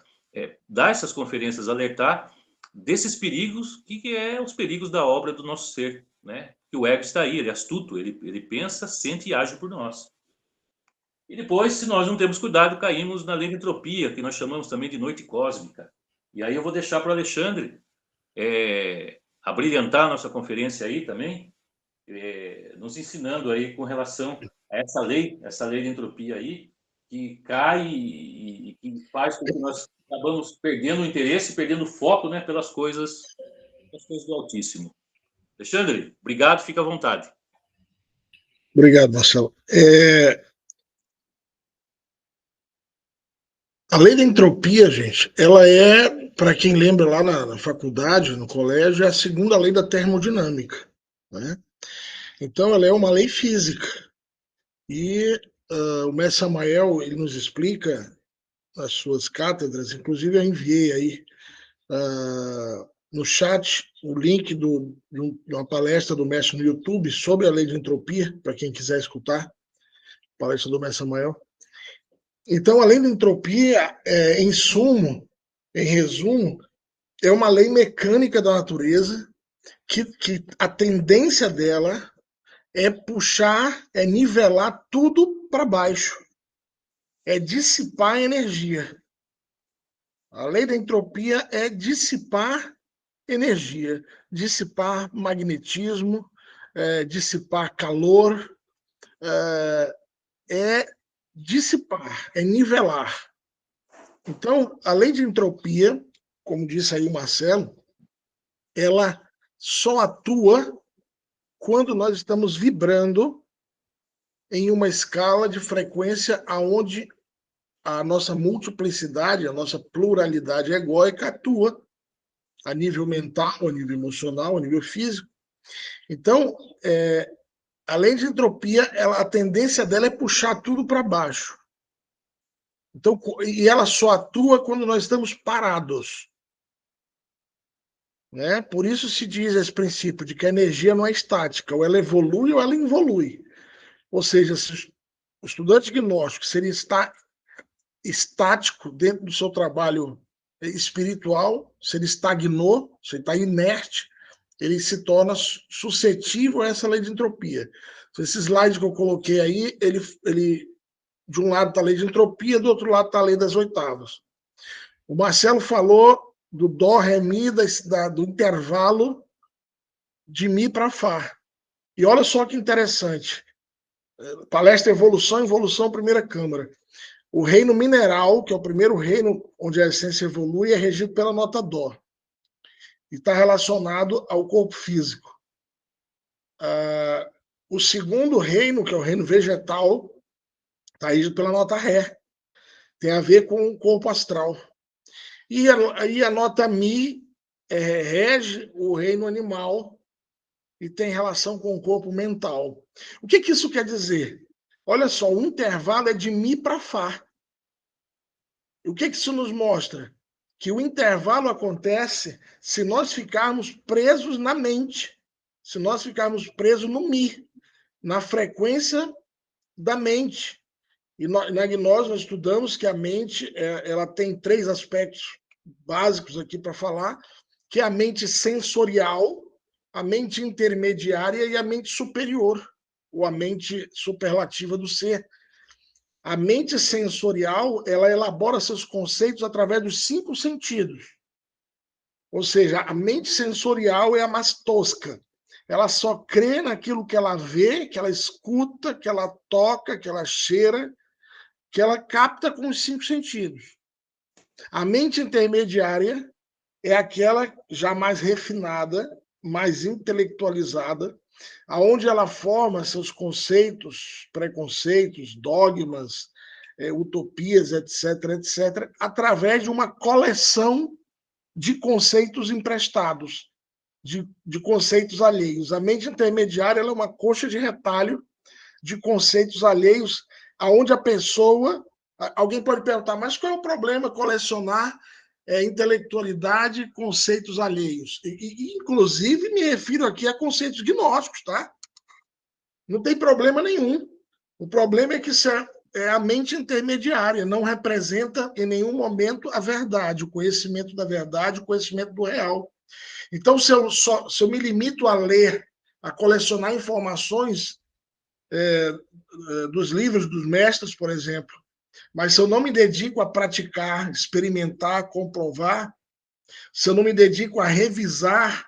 dar essas conferências, alertar desses perigos, que é os perigos da obra do nosso ser, né? Que o ego está aí, ele é astuto, ele pensa, sente e age por nós. E depois, se nós não temos cuidado, caímos na lei de entropia, que nós chamamos também de noite cósmica. E aí eu vou deixar para o Alexandre abrilhantar a nossa conferência aí também, nos ensinando aí com relação a essa lei de entropia aí, que cai e que faz com que nós acabamos perdendo o interesse, perdendo o foco, né, pelas coisas do Altíssimo. Alexandre, obrigado, fica à vontade. Obrigado, Marcelo. A lei da entropia, gente, ela para quem lembra lá na faculdade, no colégio, é a segunda lei da termodinâmica, né? Então, ela é uma lei física. E o mestre Samael, ele nos explica nas suas cátedras, inclusive eu enviei aí no chat o link de uma palestra do mestre no YouTube sobre a lei de entropia, para quem quiser escutar, palestra do mestre Samael. Então, a lei da entropia, em resumo, é uma lei mecânica da natureza que a tendência dela é puxar, é nivelar tudo para baixo, é dissipar a energia. A lei da entropia é dissipar energia, dissipar magnetismo, dissipar calor, dissipar, é nivelar. Então, a lei de entropia, como disse aí o Marcelo, ela só atua quando nós estamos vibrando em uma escala de frequência aonde a nossa multiplicidade, a nossa pluralidade egóica atua a nível mental, a nível emocional, a nível físico. Então, a lei de entropia, a tendência dela é puxar tudo para baixo. Então, e ela só atua quando nós estamos parados. Né? Por isso se diz esse princípio de que a energia não é estática, ou ela evolui ou ela involui. Ou seja, se o estudante gnóstico seria estático dentro do seu trabalho espiritual, se ele estagnou, se ele está inerte, ele se torna suscetível a essa lei de entropia. Esse slide que eu coloquei aí, ele de um lado está a lei de entropia, do outro lado está a lei das oitavas. O Marcelo falou do dó, ré, mi, do intervalo de mi para fá. E olha só que interessante. Palestra Evolução, Evolução, Primeira Câmara. O reino mineral, que é o primeiro reino onde a essência evolui, é regido pela nota dó. E está relacionado ao corpo físico. O segundo reino, que é o reino vegetal, está regido pela nota ré. Tem a ver com o corpo astral. E a nota mi rege o reino animal e tem relação com o corpo mental. O que isso quer dizer? Olha só, o intervalo é de mi para fá. O que isso nos mostra? Que o intervalo acontece se nós ficarmos presos na mente, se nós ficarmos presos no mi, na frequência da mente. E na gnose nós estudamos que a mente ela tem 3 aspectos básicos aqui para falar, que é a mente sensorial, a mente intermediária e a mente superior, ou a mente superlativa do ser. A mente sensorial, ela elabora seus conceitos através dos 5 sentidos. Ou seja, a mente sensorial é a mais tosca. Ela só crê naquilo que ela vê, que ela escuta, que ela toca, que ela cheira, que ela capta com os 5 sentidos. A mente intermediária é aquela já mais refinada, mais intelectualizada, aonde ela forma seus conceitos, preconceitos, dogmas, utopias, etc., etc., através de uma coleção de conceitos emprestados, de conceitos alheios. A mente intermediária ela é uma coxa de retalho de conceitos alheios, aonde a pessoa... Alguém pode perguntar, mas qual é o problema colecionar intelectualidade, conceitos alheios? Inclusive, me refiro aqui a conceitos gnósticos, tá? Não tem problema nenhum. O problema é que isso é a mente intermediária, não representa em nenhum momento a verdade, o conhecimento da verdade, o conhecimento do real. Então, se eu me limito a ler, a colecionar informações dos livros dos mestres, por exemplo, mas se eu não me dedico a praticar, experimentar, comprovar, se eu não me dedico a revisar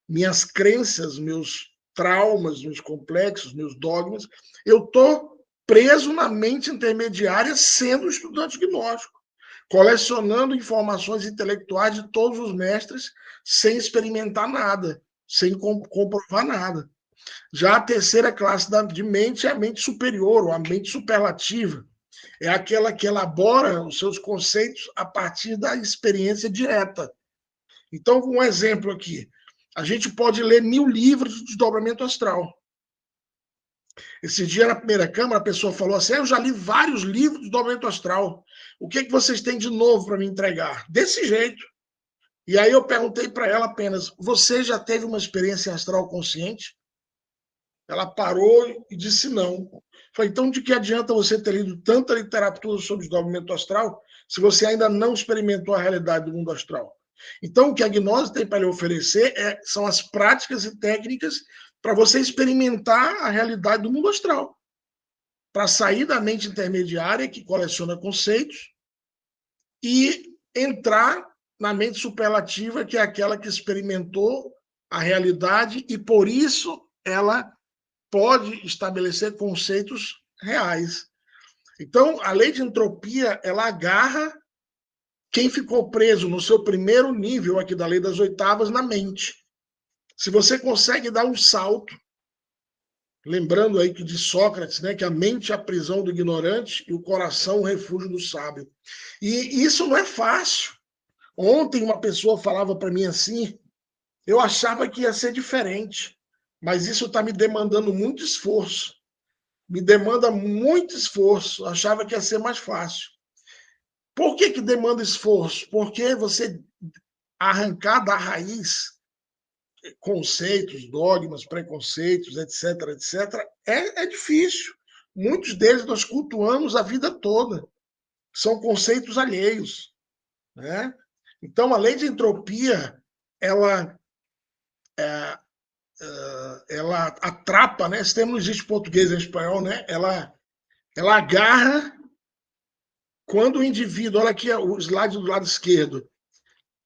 minhas crenças, meus traumas, meus complexos, meus dogmas, eu estou preso na mente intermediária sendo estudante gnóstico, colecionando informações intelectuais de todos os mestres sem experimentar nada, sem comprovar nada. Já a terceira classe de mente é a mente superior, ou a mente superlativa. É aquela que elabora os seus conceitos a partir da experiência direta. Então, um exemplo aqui. A gente pode ler 1000 livros de desdobramento astral. Esse dia, na primeira câmara, a pessoa falou assim, eu já li vários livros de desdobramento astral. O que vocês têm de novo para me entregar? Desse jeito. E aí eu perguntei para ela apenas, você já teve uma experiência astral consciente? Ela parou e disse não. Falei, então de que adianta você ter lido tanta literatura sobre desdobramento astral se você ainda não experimentou a realidade do mundo astral? Então, o que a gnose tem para lhe oferecer são as práticas e técnicas para você experimentar a realidade do mundo astral. Para sair da mente intermediária, que coleciona conceitos, e entrar na mente superlativa, que é aquela que experimentou a realidade e, por isso, ela pode estabelecer conceitos reais. Então, a lei de entropia, ela agarra quem ficou preso no seu primeiro nível aqui da lei das oitavas na mente. Se você consegue dar um salto, lembrando aí que de Sócrates, né, que a mente é a prisão do ignorante e o coração o refúgio do sábio. E isso não é fácil. Ontem uma pessoa falava para mim assim, eu achava que ia ser diferente, mas isso está me demandando muito esforço. Me demanda muito esforço. Achava que ia ser mais fácil. Por que demanda esforço? Porque você arrancar da raiz conceitos, dogmas, preconceitos, etc., etc., é difícil. Muitos deles nós cultuamos a vida toda. São conceitos alheios. Né? Então, a lei de entropia, ela atrapa, né? Esse termo não existe em português e em espanhol, né? Ela agarra quando o indivíduo, olha aqui o slide do lado esquerdo,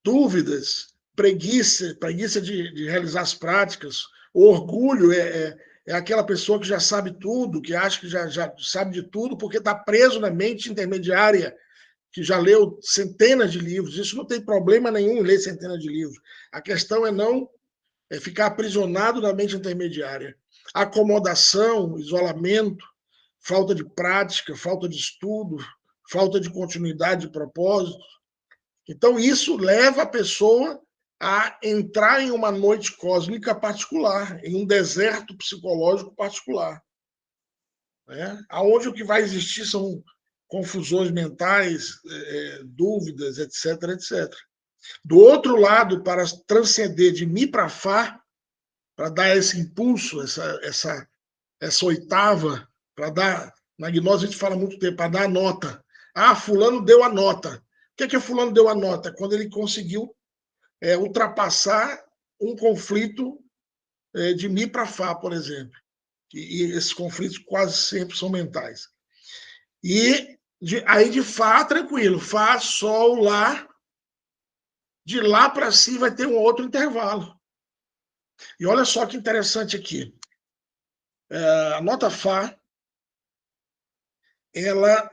dúvidas, preguiça de realizar as práticas, o orgulho é aquela pessoa que já sabe tudo, que acha que já sabe de tudo, porque está preso na mente intermediária, que já leu centenas de livros. Isso não tem problema nenhum em ler centenas de livros. A questão é não ficar aprisionado na mente intermediária. Acomodação, isolamento, falta de prática, falta de estudo, falta de continuidade de propósito. Então, isso leva a pessoa a entrar em uma noite cósmica particular, em um deserto psicológico particular, né? Onde o que vai existir são confusões mentais, dúvidas, etc, etc. Do outro lado, para transcender de Mi para Fá, para dar esse impulso, essa oitava, para dar, na gnose a gente fala muito tempo, para dar a nota. Fulano deu a nota. O que fulano deu a nota? Quando ele conseguiu ultrapassar um conflito de Mi para Fá, por exemplo. E esses conflitos quase sempre são mentais. E aí de Fá, tranquilo. Fá, Sol, Lá. De Lá para si vai ter um outro intervalo. E olha só que interessante aqui. A nota Fá, ela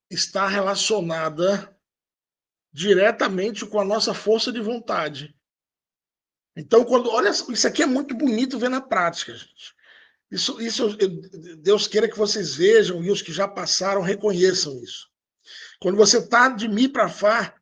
está relacionada diretamente com a nossa força de vontade. Então, olha, isso aqui é muito bonito ver na prática, gente. Isso Deus queira que vocês vejam e os que já passaram reconheçam isso. Quando você está de Mi para Fá,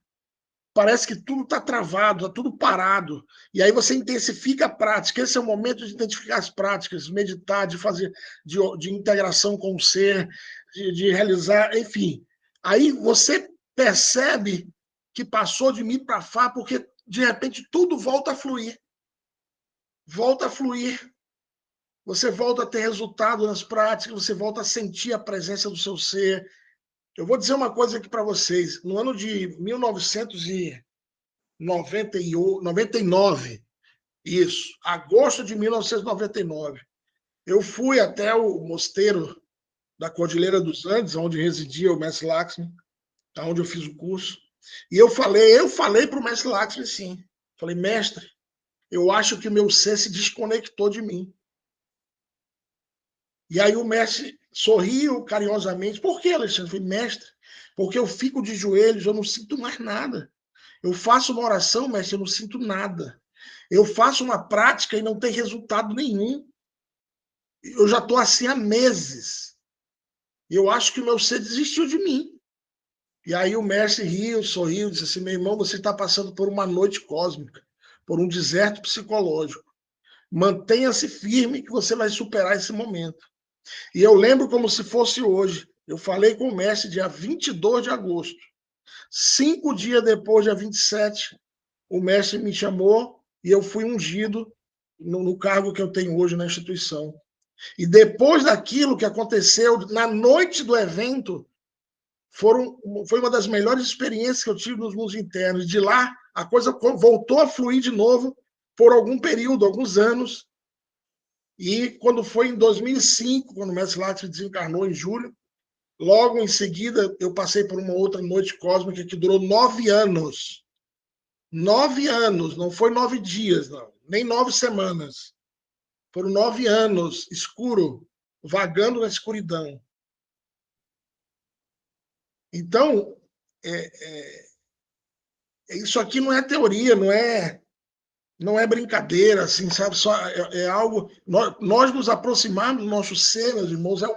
parece que tudo está travado, está tudo parado. E aí você intensifica a prática. Esse é o momento de identificar as práticas, de meditar, de fazer de integração com o ser, de realizar, enfim. Aí você percebe que passou de Mi para Fá, porque de repente tudo volta a fluir. Volta a fluir. Você volta a ter resultado nas práticas, você volta a sentir a presença do seu ser. Eu vou dizer uma coisa aqui para vocês. No ano de 1999, isso, agosto de 1999, eu fui até o mosteiro da Cordilheira dos Andes, onde residia o mestre Laxmi, onde eu fiz o curso, e eu falei para o mestre Laxmi, sim. Falei, mestre, eu acho que o meu ser se desconectou de mim. E aí o mestre sorriu carinhosamente. Por que, Alexandre? Eu falei, mestre, porque eu fico de joelhos, eu não sinto mais nada. Eu faço uma oração, mestre, eu não sinto nada. Eu faço uma prática e não tem resultado nenhum. Eu já estou assim há meses. Eu acho que o meu ser desistiu de mim. E aí o mestre riu, sorriu, disse assim, meu irmão, você está passando por uma noite cósmica, por um deserto psicológico. Mantenha-se firme que você vai superar esse momento. E eu lembro como se fosse hoje. Eu falei com o mestre dia 22 de agosto. 5 dias depois, dia 27, o mestre me chamou e eu fui ungido no cargo que eu tenho hoje na instituição. E depois daquilo que aconteceu, na noite do evento, foi uma das melhores experiências que eu tive nos mundos internos. De lá, a coisa voltou a fluir de novo por algum período, alguns anos. E quando foi em 2005, quando o mestre Laxmi desencarnou em julho, logo em seguida eu passei por uma outra noite cósmica que durou 9 anos. 9 anos, não foi 9 dias, não, nem 9 semanas. Foram 9 anos, escuro, vagando na escuridão. Então, isso aqui não é teoria, não é brincadeira, assim, sabe? Só é algo. Nós nos aproximarmos do nosso ser, meus irmãos, é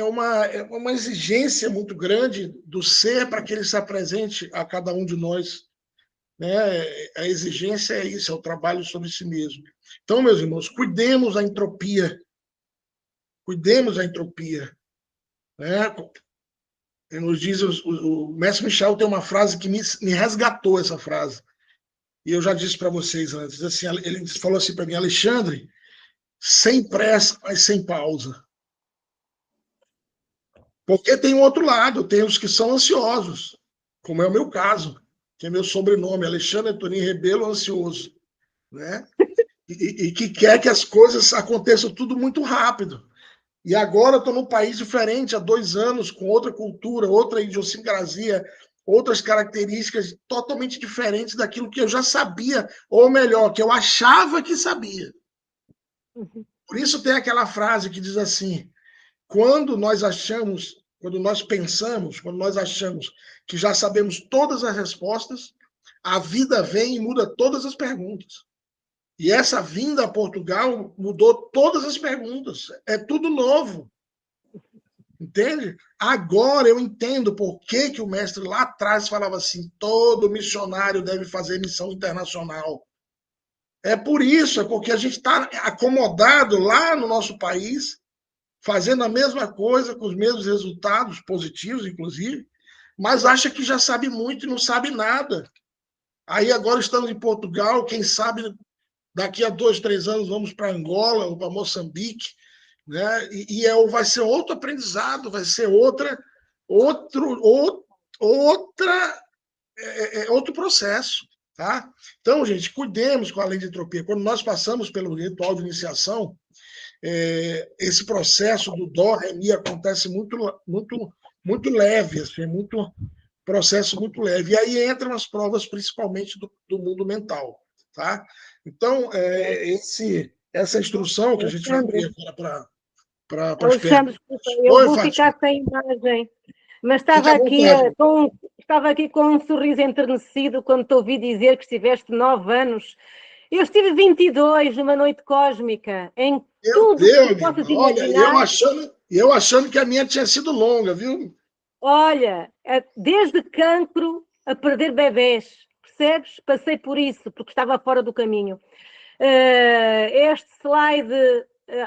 uma exigência muito grande do ser para que ele se apresente a cada um de nós. Né? A exigência é isso, é o trabalho sobre si mesmo. Então, meus irmãos, cuidemos da entropia. Cuidemos da entropia. Né? Nos diz, o mestre Michel tem uma frase que me resgatou essa frase. E eu já disse para vocês antes, assim, ele falou assim para mim, Alexandre, sem pressa, mas sem pausa. Porque tem um outro lado, tem os que são ansiosos, como é o meu caso, que é meu sobrenome, Alexandre Antônio Rebelo Ansioso, né? E que quer que as coisas aconteçam tudo muito rápido. E agora eu estou num país diferente, há 2 anos, com outra cultura, outra idiosincrasia, outras características totalmente diferentes daquilo que eu já sabia, ou melhor, que eu achava que sabia. Por isso tem aquela frase que diz assim: quando nós pensamos, quando nós achamos que já sabemos todas as respostas, a vida vem e muda todas as perguntas. E essa vinda a Portugal mudou todas as perguntas. É tudo novo. Entende? Agora eu entendo por que o mestre lá atrás falava assim: todo missionário deve fazer missão internacional. É por isso, é porque a gente está acomodado lá no nosso país, fazendo a mesma coisa, com os mesmos resultados, positivos, inclusive, mas acha que já sabe muito e não sabe nada. Aí agora estamos em Portugal, quem sabe daqui a 2, 3 anos vamos para Angola ou para Moçambique, né? Vai ser outro aprendizado, vai ser outro processo. Tá? Então, gente, cuidemos com a lei de entropia. Quando nós passamos pelo ritual de iniciação, esse processo do dó, ré, mi acontece muito leve, assim, processo muito leve. E aí entram as provas, principalmente do mundo mental. Tá? Então, essa instrução que a gente vai abrir agora para as Alexandre, desculpa, eu Oi, vou Fátima. ficar sem imagem, mas estava aqui com um sorriso enternecido quando te ouvi dizer que estiveste 9 anos. Eu estive 22 numa noite cósmica, em tudo que possas imaginar. Olha, eu achando que a minha tinha sido longa, viu? Olha, desde cancro a perder bebés, percebes? Passei por isso, porque estava fora do caminho. Este slide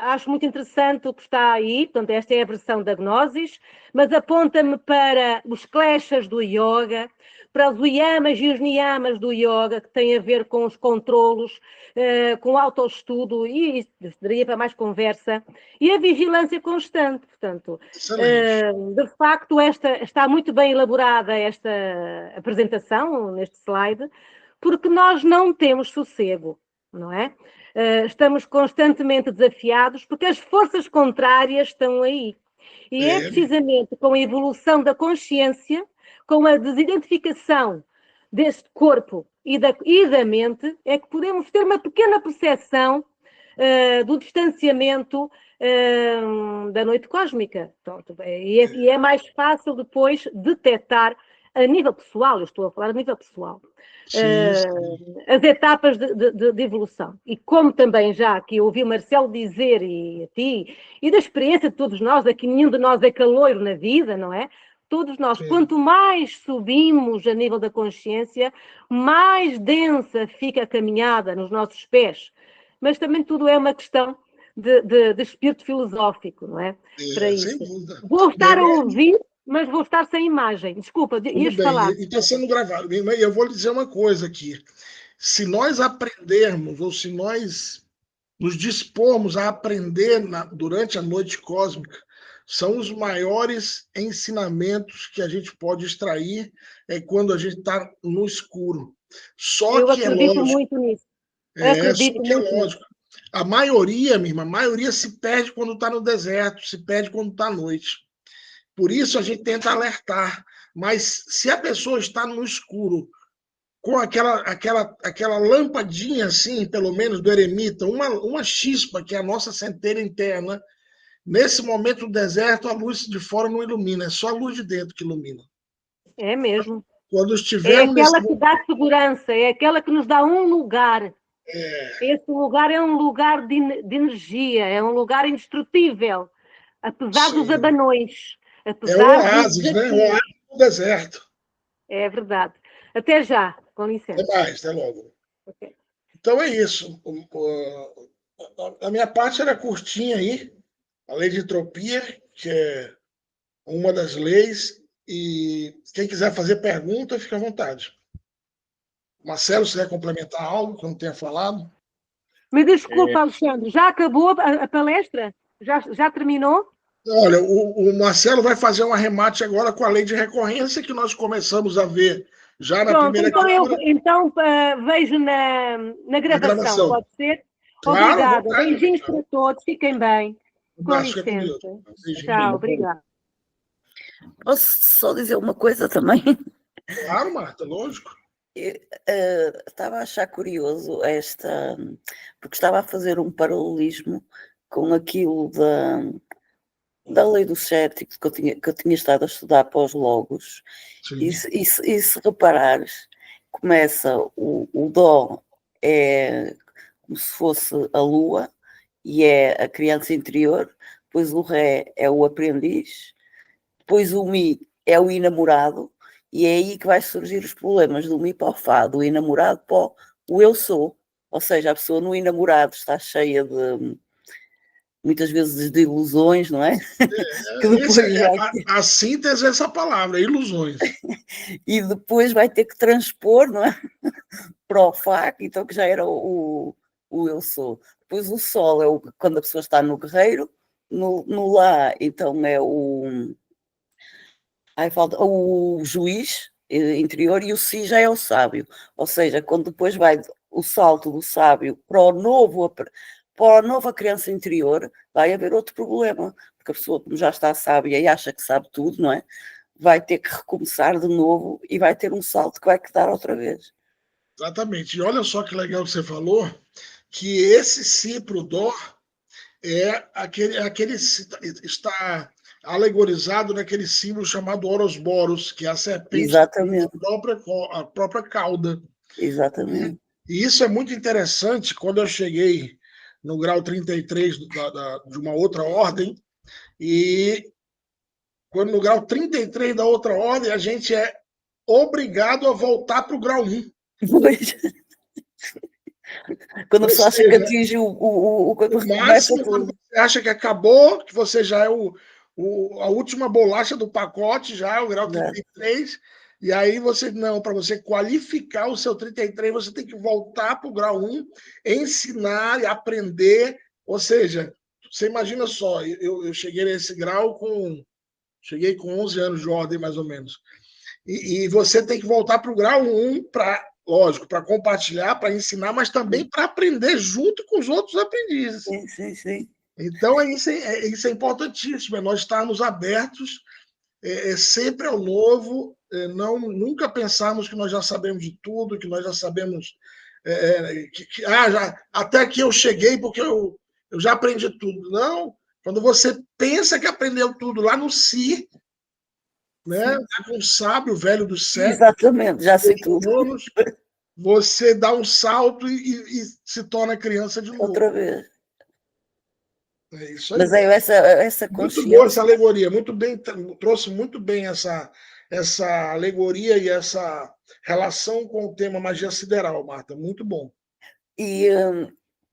acho muito interessante o que está aí, portanto esta é a versão da Gnosis, mas aponta-me para os kleshas do yoga, para os yamas e os niyamas do yoga, que têm a ver com os controlos, com o autoestudo, e isso daria para mais conversa, e a vigilância constante. Portanto, de facto, está muito bem elaborada esta apresentação, neste slide, porque nós não temos sossego, não é? Estamos constantemente desafiados porque as forças contrárias estão aí. E é precisamente com a evolução da consciência, com a desidentificação deste corpo e da mente, é que podemos ter uma pequena percepção do distanciamento da noite cósmica. Pronto, e é mais fácil depois detectar a nível pessoal, eu estou a falar a nível pessoal, as etapas de evolução. E como também já aqui ouvi o Marcelo dizer, e a ti, e da experiência de todos nós, aqui nenhum de nós é caloiro na vida, não é? Todos nós, quanto mais subimos a nível da consciência, mais densa fica a caminhada nos nossos pés. Mas também tudo é uma questão de espírito filosófico, não é? Para isso. Sem dúvida. Vou estar a ouvir, mas vou estar sem imagem. Desculpa, ias falar. E está sendo gravado. E eu vou lhe dizer uma coisa aqui. Se nós aprendermos, ou se nós nos dispormos a aprender durante a noite cósmica, são os maiores ensinamentos que a gente pode extrair quando a gente está no escuro. Eu acredito muito nisso. Acredito muito nisso. A maioria, minha irmã, a maioria se perde quando está no deserto, se perde quando está à noite. Por isso a gente tenta alertar. Mas se a pessoa está no escuro, com aquela lampadinha, assim, pelo menos do eremita, uma chispa, que é a nossa centelha interna, nesse momento do deserto, a luz de fora não ilumina, é só a luz de dentro que ilumina. É mesmo. Quando estivermos aquela que dá segurança, é aquela que nos dá um lugar. Esse lugar é um lugar de energia, é um lugar indestrutível, apesar dos abanões. Apesar o oásis, né? O oásis do deserto. É verdade. Até já, com licença. Até mais, até logo. Okay. Então é isso. A minha parte era curtinha aí, a lei de entropia, que é uma das leis, e quem quiser fazer pergunta, fica à vontade. Marcelo, se quer complementar algo que eu não tenha falado? Me desculpa, Alexandre, já acabou a palestra? Já terminou? Olha, o Marcelo vai fazer um arremate agora com a lei de recorrência que nós começamos a ver já na primeira câmara. Então vejo na gravação, pode ser? Claro, obrigada. Beijinhos para todos, fiquem bem. Com licença. Tchau, obrigada. Posso só dizer uma coisa também? Claro, Marta, lógico. Estava a achar curioso porque estava a fazer um paralelismo com aquilo da lei dos céticos que eu tinha estado a estudar para os logos. Sim. E se reparares, começa o Dó é como se fosse a lua e é a criança interior, depois o Ré é o aprendiz, depois o Mi é o enamorado, e é aí que vai surgir os problemas do Mi para o Fá, do enamorado para o eu sou. Ou seja, a pessoa no enamorado está cheia de, muitas vezes, de ilusões, não é? Que depois a síntese é essa palavra, ilusões. E depois vai ter que transpor, não é? Para o Fá, então que já era o eu sou. Depois o Sol é quando a pessoa está no guerreiro, no Lá, então é falta o juiz interior, e o Si já é o sábio. Ou seja, quando depois vai o salto do sábio para a nova criança interior, vai haver outro problema, porque a pessoa, como já está sábia e acha que sabe tudo, não é? Vai ter que recomeçar de novo e vai ter um salto que vai quedar outra vez. Exatamente. E olha só que legal que você falou, que esse Si para o Dó é aquele está alegorizado naquele símbolo chamado Ouroboros, que é a serpente. Exatamente. A própria cauda. Exatamente. E isso é muito interessante. Quando eu cheguei no grau 33 de uma outra ordem, e quando no grau 33 da outra ordem, a gente é obrigado a voltar para o grau 1. Pois. Quando a pessoa acha que atinge o máximo, quando você acha que acabou, que você já é a última bolacha do pacote, já é o grau 33, e aí você, não, para você qualificar o seu 33, você tem que voltar para o grau 1, ensinar e aprender, ou seja, você imagina só, eu cheguei nesse grau cheguei com 11 anos de ordem, mais ou menos, e você tem que voltar para o grau 1 para, lógico, para compartilhar, para ensinar, mas também para aprender junto com os outros aprendizes. Sim. Então, isso é importantíssimo, é nós estarmos abertos sempre ao novo, nunca pensarmos que nós já sabemos de tudo, que nós já sabemos, até aqui eu cheguei porque eu já aprendi tudo. Não, quando você pensa que aprendeu tudo lá no Si, né, com o sábio velho do século, exatamente, já sei tudo. Anos, você dá um salto e se torna criança de novo. Outra vez. É isso aí. Mas é essa consciência. Muito boa essa alegoria, muito bem, trouxe muito bem essa alegoria e essa relação com o tema magia sideral, Marta, muito bom. E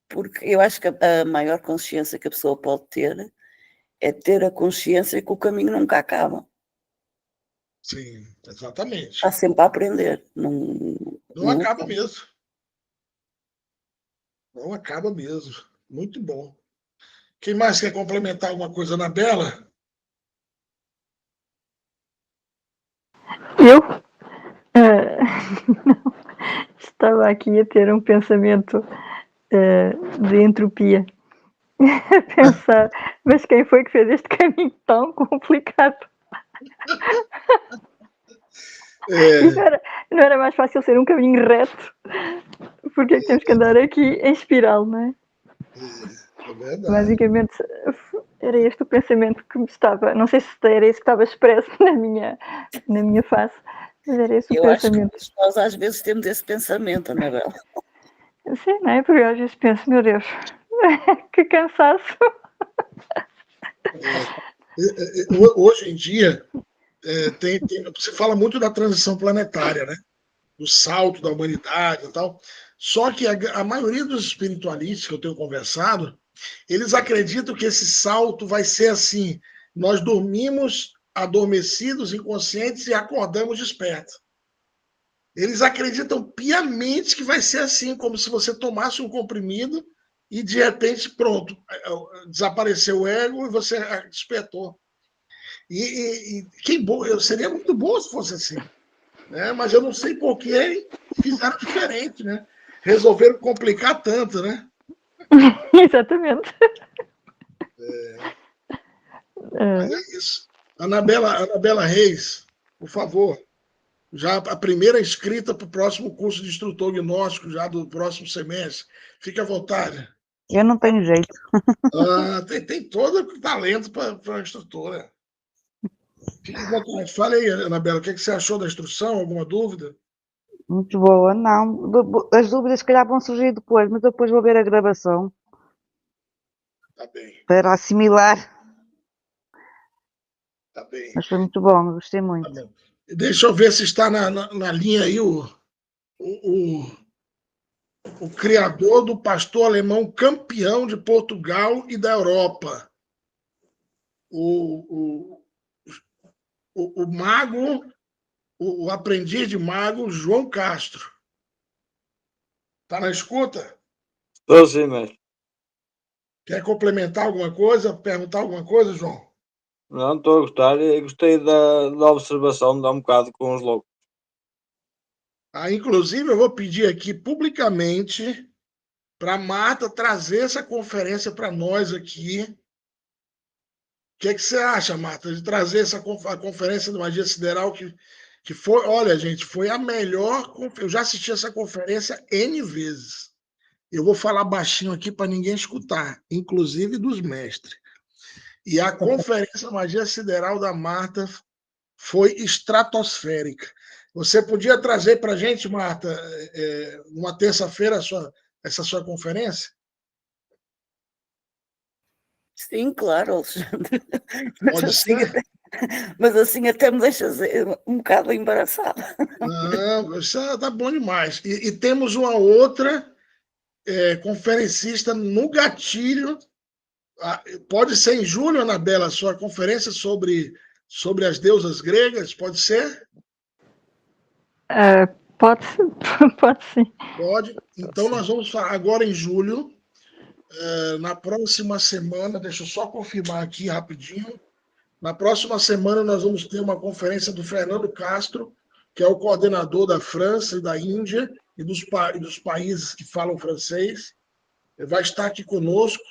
porque eu acho que a maior consciência que a pessoa pode ter é ter a consciência que o caminho nunca acaba. Sim, exatamente. Está sempre a aprender. Não acaba mesmo. Não acaba mesmo. Muito bom. Quem mais quer complementar alguma coisa, Anabela? Eu? Estava aqui a ter um pensamento de entropia. A pensar, mas quem foi que fez este caminho tão complicado? Não era mais fácil ser um caminho reto? Porque é que temos que andar aqui em espiral, não é? É verdade. Basicamente, era este o pensamento que me estava. Não sei se era isso que estava expresso na minha face, mas era esse o pensamento. Acho que nós às vezes temos esse pensamento, Anabela. Sim, não é? Porque às vezes penso, meu Deus, que cansaço. Hoje em dia, você fala muito da transição planetária, né? Do salto da humanidade e tal. Só que a maioria dos espiritualistas que eu tenho conversado, eles acreditam que esse salto vai ser assim: nós dormimos adormecidos, inconscientes e acordamos despertos. Eles acreditam piamente que vai ser assim, como se você tomasse um comprimido e de repente, pronto, desapareceu o ego e você despertou. E seria muito bom se fosse assim, né? Mas eu não sei por que fizeram diferente, né? Resolveram complicar tanto, né? Exatamente. Mas é isso. Anabela Reis, por favor. já a primeira inscrita para o próximo curso de instrutor gnóstico, já do próximo semestre. Fique à vontade. Eu não tenho jeito. Tem todo o talento para a instrutora. Fique à vontade. Fale aí, Anabela, o que você achou da instrução? Alguma dúvida? Muito boa, não. As dúvidas, se calhar, vão surgir depois, mas eu depois vou ver a gravação Tá bem, para assimilar. tá bem. Mas foi muito bom, gostei Tá muito. bom. Deixa eu ver se está na linha aí o criador do pastor alemão campeão de Portugal e da Europa. O mago, o aprendiz de mago, João Castro. Está na escuta? Estou sim, mestre. Quer complementar alguma coisa? Perguntar alguma coisa, João? Não, estou a gostar. E gostei da observação de dar um bocado com os loucos. Inclusive, eu vou pedir aqui publicamente para a Marta trazer essa conferência para nós aqui. O que você acha, Marta, de trazer a conferência do Magia Sideral que foi, olha, gente, foi a melhor. Eu já assisti essa conferência N vezes. Eu vou falar baixinho aqui para ninguém escutar, inclusive dos mestres. E a conferência Magia Sideral da Marta foi estratosférica. Você podia trazer para a gente, Marta, numa terça-feira, essa sua conferência? Sim, claro, Alexandre. Pode sim. Mas assim até me deixa um bocado embaraçada. Não, isso está bom demais. E temos uma outra conferencista no gatilho. Pode ser em julho, Anabela, a sua conferência sobre as deusas gregas, pode ser? Pode sim. Pode. Então, nós vamos falar agora em julho. Na próxima semana, deixa eu só confirmar aqui rapidinho. Na próxima semana, nós vamos ter uma conferência do Fernando Castro, que é o coordenador da França e da Índia e dos países que falam francês. Ele vai estar aqui conosco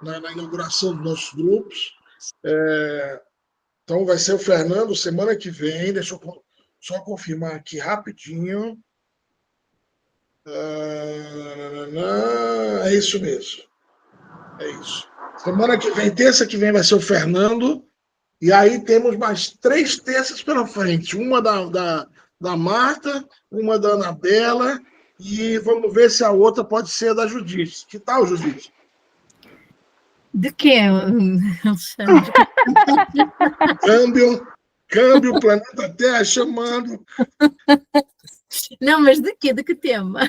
na inauguração dos nossos grupos. Então, vai ser o Fernando semana que vem. Deixa eu só confirmar aqui rapidinho. É isso mesmo. É isso. Semana que vem, terça que vem, vai ser o Fernando. E aí temos mais 3 terças pela frente. Uma da Marta, uma da Anabela. E vamos ver se a outra pode ser a da Judite. Que tal, Judite? De quê, Alexandre? Câmbio, planeta Terra chamando. Não, mas de quê? De que tema?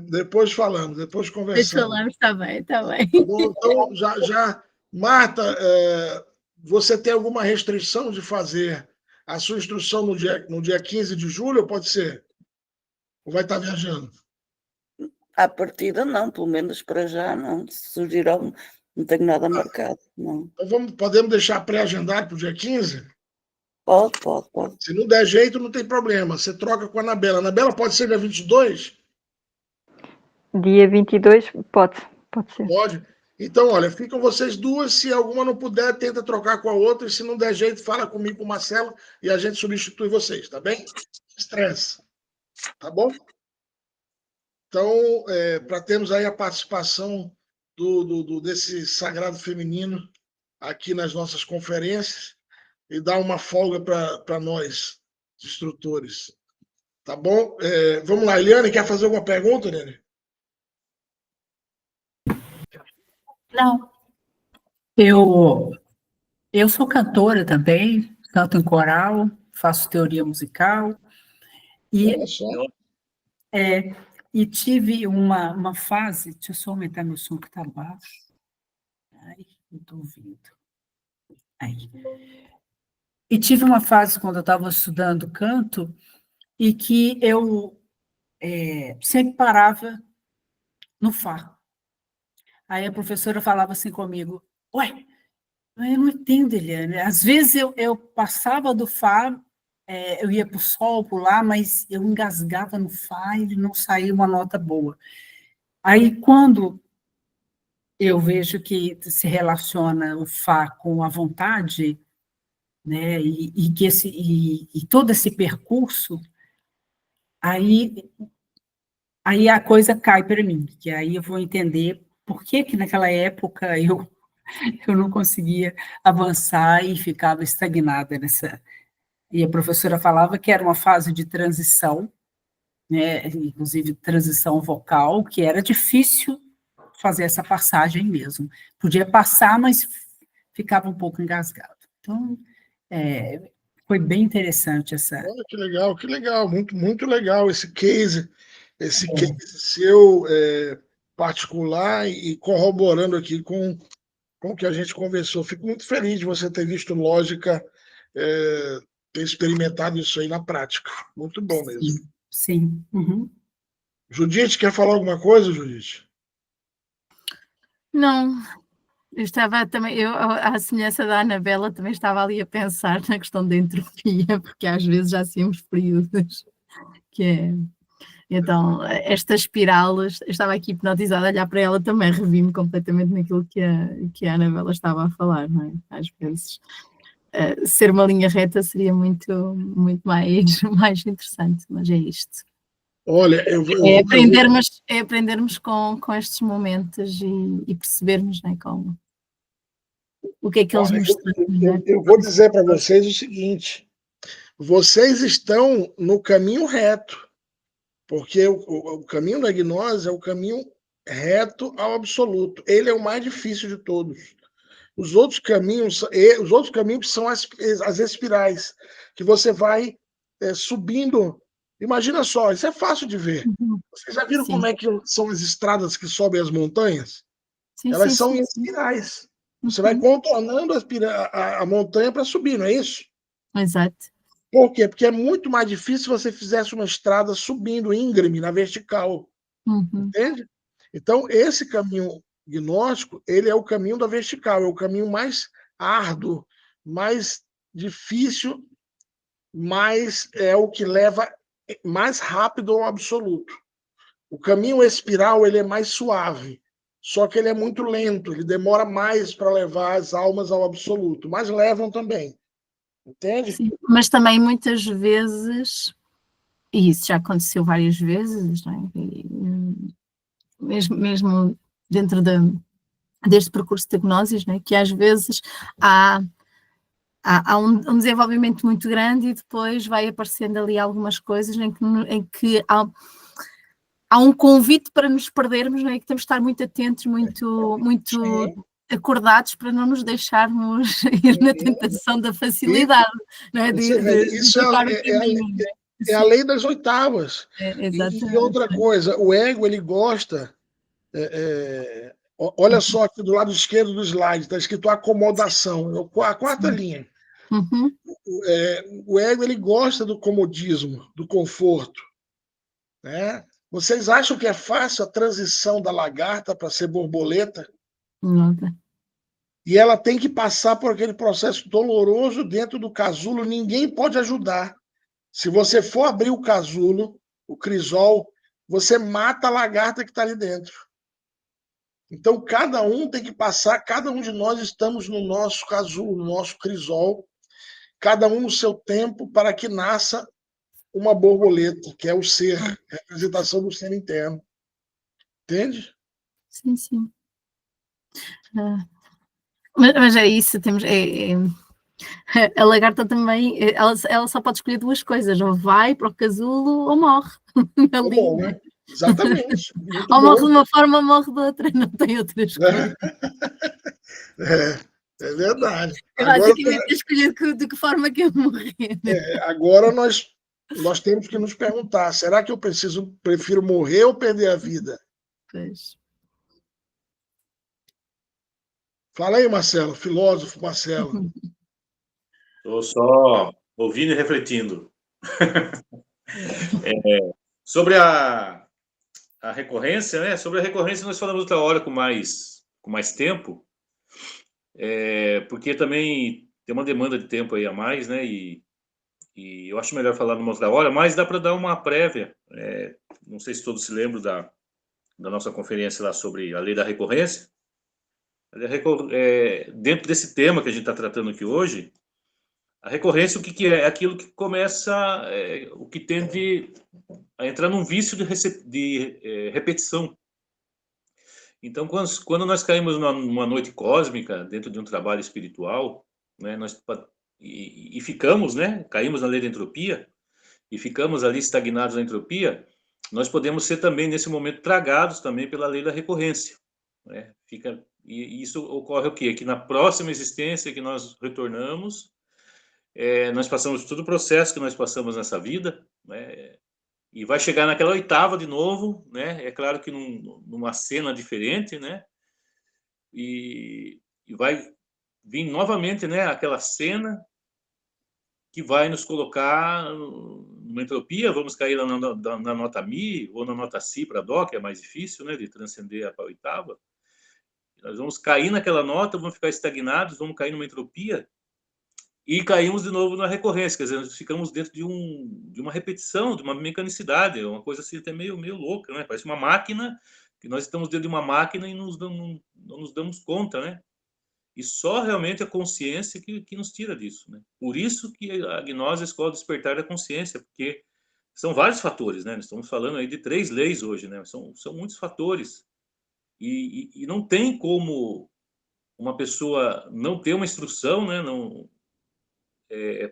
Depois falamos, depois conversamos. Falamos, está bem, está bem. Tá bom? Então, já. Marta, você tem alguma restrição de fazer a sua instrução no dia 15 de julho, ou pode ser? Ou vai estar viajando? À partida, não, pelo menos para já, não. Se surgir algo, não tenho nada marcado, não. Então podemos deixar pré-agendado para o dia 15? Pode. Se não der jeito, não tem problema. Você troca com a Anabela. Anabela pode ser dia 22? Dia 22, pode ser. Pode. Então, olha, ficam vocês duas. Se alguma não puder, tenta trocar com a outra. E se não der jeito, fala comigo, com o Marcelo, e a gente substitui vocês, tá bem? Estresse. Tá bom? Então, para termos aí a participação desse sagrado feminino aqui nas nossas conferências e dar uma folga para nós, instrutores. Tá bom? Vamos lá, Eliane, quer fazer alguma pergunta, Eliane? Não. Eu sou cantora também, canto em coral, faço teoria musical e, Olha só. e tive uma fase, deixa eu só aumentar meu som que está baixo. Ai, não estou ouvindo. Aí. E tive uma fase quando eu estava estudando canto e que eu sempre parava no Fá. Aí a professora falava assim comigo, ué, eu não entendo, Eliane. Às vezes eu passava do Fá, eu ia para o Sol, por lá, mas eu engasgava no Fá e não saía uma nota boa. Aí, quando eu vejo que se relaciona o Fá com a vontade, né? E todo esse percurso, aí a coisa cai para mim, que aí eu vou entender por que naquela época eu não conseguia avançar e ficava estagnada nessa. E a professora falava que era uma fase de transição, né? Inclusive transição vocal, que era difícil fazer essa passagem mesmo. Podia passar, mas ficava um pouco engasgado. Então, foi bem interessante essa. Olha que legal, muito, muito legal esse case seu particular e corroborando aqui com o que a gente conversou. Fico muito feliz de você ter visto lógica, ter experimentado isso aí na prática. Muito bom mesmo. Sim. Uhum. Judite, quer falar alguma coisa, Judite? Não, eu estava também, à semelhança da Anabela, também estava ali a pensar na questão da entropia, porque às vezes já tínhamos períodos que é. Então, esta espiral, eu estava aqui hipnotizada a olhar para ela também, revi-me completamente naquilo que a Anabela estava a falar, não é? Às vezes, ser uma linha reta seria muito, muito mais interessante, mas é isto. Olha, É aprendermos com estes momentos e percebermos, né, o que é que eles nos trazem. eu vou dizer para vocês o seguinte: vocês estão no caminho reto, porque o caminho da gnose é o caminho reto ao absoluto. Ele é o mais difícil de todos. Os outros caminhos são as espirais, que você vai subindo. Imagina só, isso é fácil de ver. Vocês já viram como é que são as estradas que sobem as montanhas? Elas são em espirais. Você vai contornando a montanha para subir, não é isso? Exato. Por quê? Porque é muito mais difícil se você fizesse uma estrada subindo íngreme, na vertical. Entende? Então, esse caminho gnóstico, ele é o caminho da vertical, é o caminho mais árduo, mais difícil, mas é o que leva mais rápido ao absoluto. O caminho espiral, ele é mais suave, só que ele é muito lento, ele demora mais para levar as almas ao absoluto, mas levam também. Entende? Sim, mas também muitas vezes, e isso já aconteceu várias vezes, não é? Mesmo dentro deste percurso de gnoses, não é? Que às vezes há um desenvolvimento muito grande e depois vai aparecendo ali algumas coisas em que há um convite para nos perdermos, não é? Que temos de estar muito atentos, muito acordados para não nos deixarmos ir na tentação da facilidade, não é? Isso é a lei das oitavas. E outra coisa, o ego, ele gosta... olha só aqui do lado esquerdo do slide, está escrito acomodação, a quarta linha. O ego, ele gosta do comodismo, do conforto. Né? Vocês acham que é fácil a transição da lagarta para ser borboleta? Nada. E ela tem que passar por aquele processo doloroso dentro do casulo, ninguém pode ajudar. Se você for abrir o casulo, o crisol, você mata a lagarta que está ali dentro. Então, cada um tem que passar, cada um de nós estamos no nosso casulo, no nosso crisol, cada um no seu tempo, para que nasça uma borboleta, que é o ser, a representação do ser interno. Entende? Sim, sim. Mas é isso, a lagarta também, ela só pode escolher duas coisas, ou vai para o casulo ou morre. Bom, né? Exatamente. Ou morre de uma forma ou morre de outra, não tem outra escolha. É verdade. Eu basicamente escolher de que forma que eu morrer. Agora nós temos que nos perguntar, será que eu prefiro morrer ou perder a vida? Pois. Fala aí, Marcelo, filósofo Marcelo. Estou só ouvindo e refletindo. Sobre a recorrência, né? Sobre a recorrência nós falamos outra hora com mais tempo, porque também tem uma demanda de tempo aí a mais, né? E eu acho melhor falar numa outra hora, mas dá para dar uma prévia. Não sei se todos se lembram da nossa conferência lá sobre a lei da recorrência. Dentro desse tema que a gente está tratando aqui hoje, A recorrência, o que é? É aquilo que começa, o que tende a entrar num vício de repetição. Então, quando nós caímos numa noite cósmica, dentro de um trabalho espiritual, né, e ficamos, né, caímos na lei da entropia, e ficamos ali estagnados na entropia, nós podemos ser também, nesse momento, tragados também pela lei da recorrência. Né? E isso ocorre o quê? Que na próxima existência que nós retornamos, nós passamos todo o processo que nós passamos nessa vida, né? E vai chegar naquela oitava de novo, né? É claro que numa cena diferente, né? E vai vir novamente, né? Aquela cena que vai nos colocar numa entropia, vamos cair lá na nota Mi ou na nota Si para Dó, que é mais difícil, né? De transcender a oitava. Nós vamos cair naquela nota, vamos ficar estagnados, vamos cair numa entropia e caímos de novo na recorrência, quer dizer, nós ficamos dentro de uma repetição, de uma mecanicidade, uma coisa assim até meio louca, né? Parece uma máquina, que nós estamos dentro de uma máquina e não nos damos conta, né? E só realmente a consciência que nos tira disso, né? Por isso que a gnose é a escola do despertar da consciência, porque são vários fatores, né? Nós estamos falando aí de 3 leis hoje, né? São muitos fatores. E não tem como uma pessoa não ter uma instrução, né?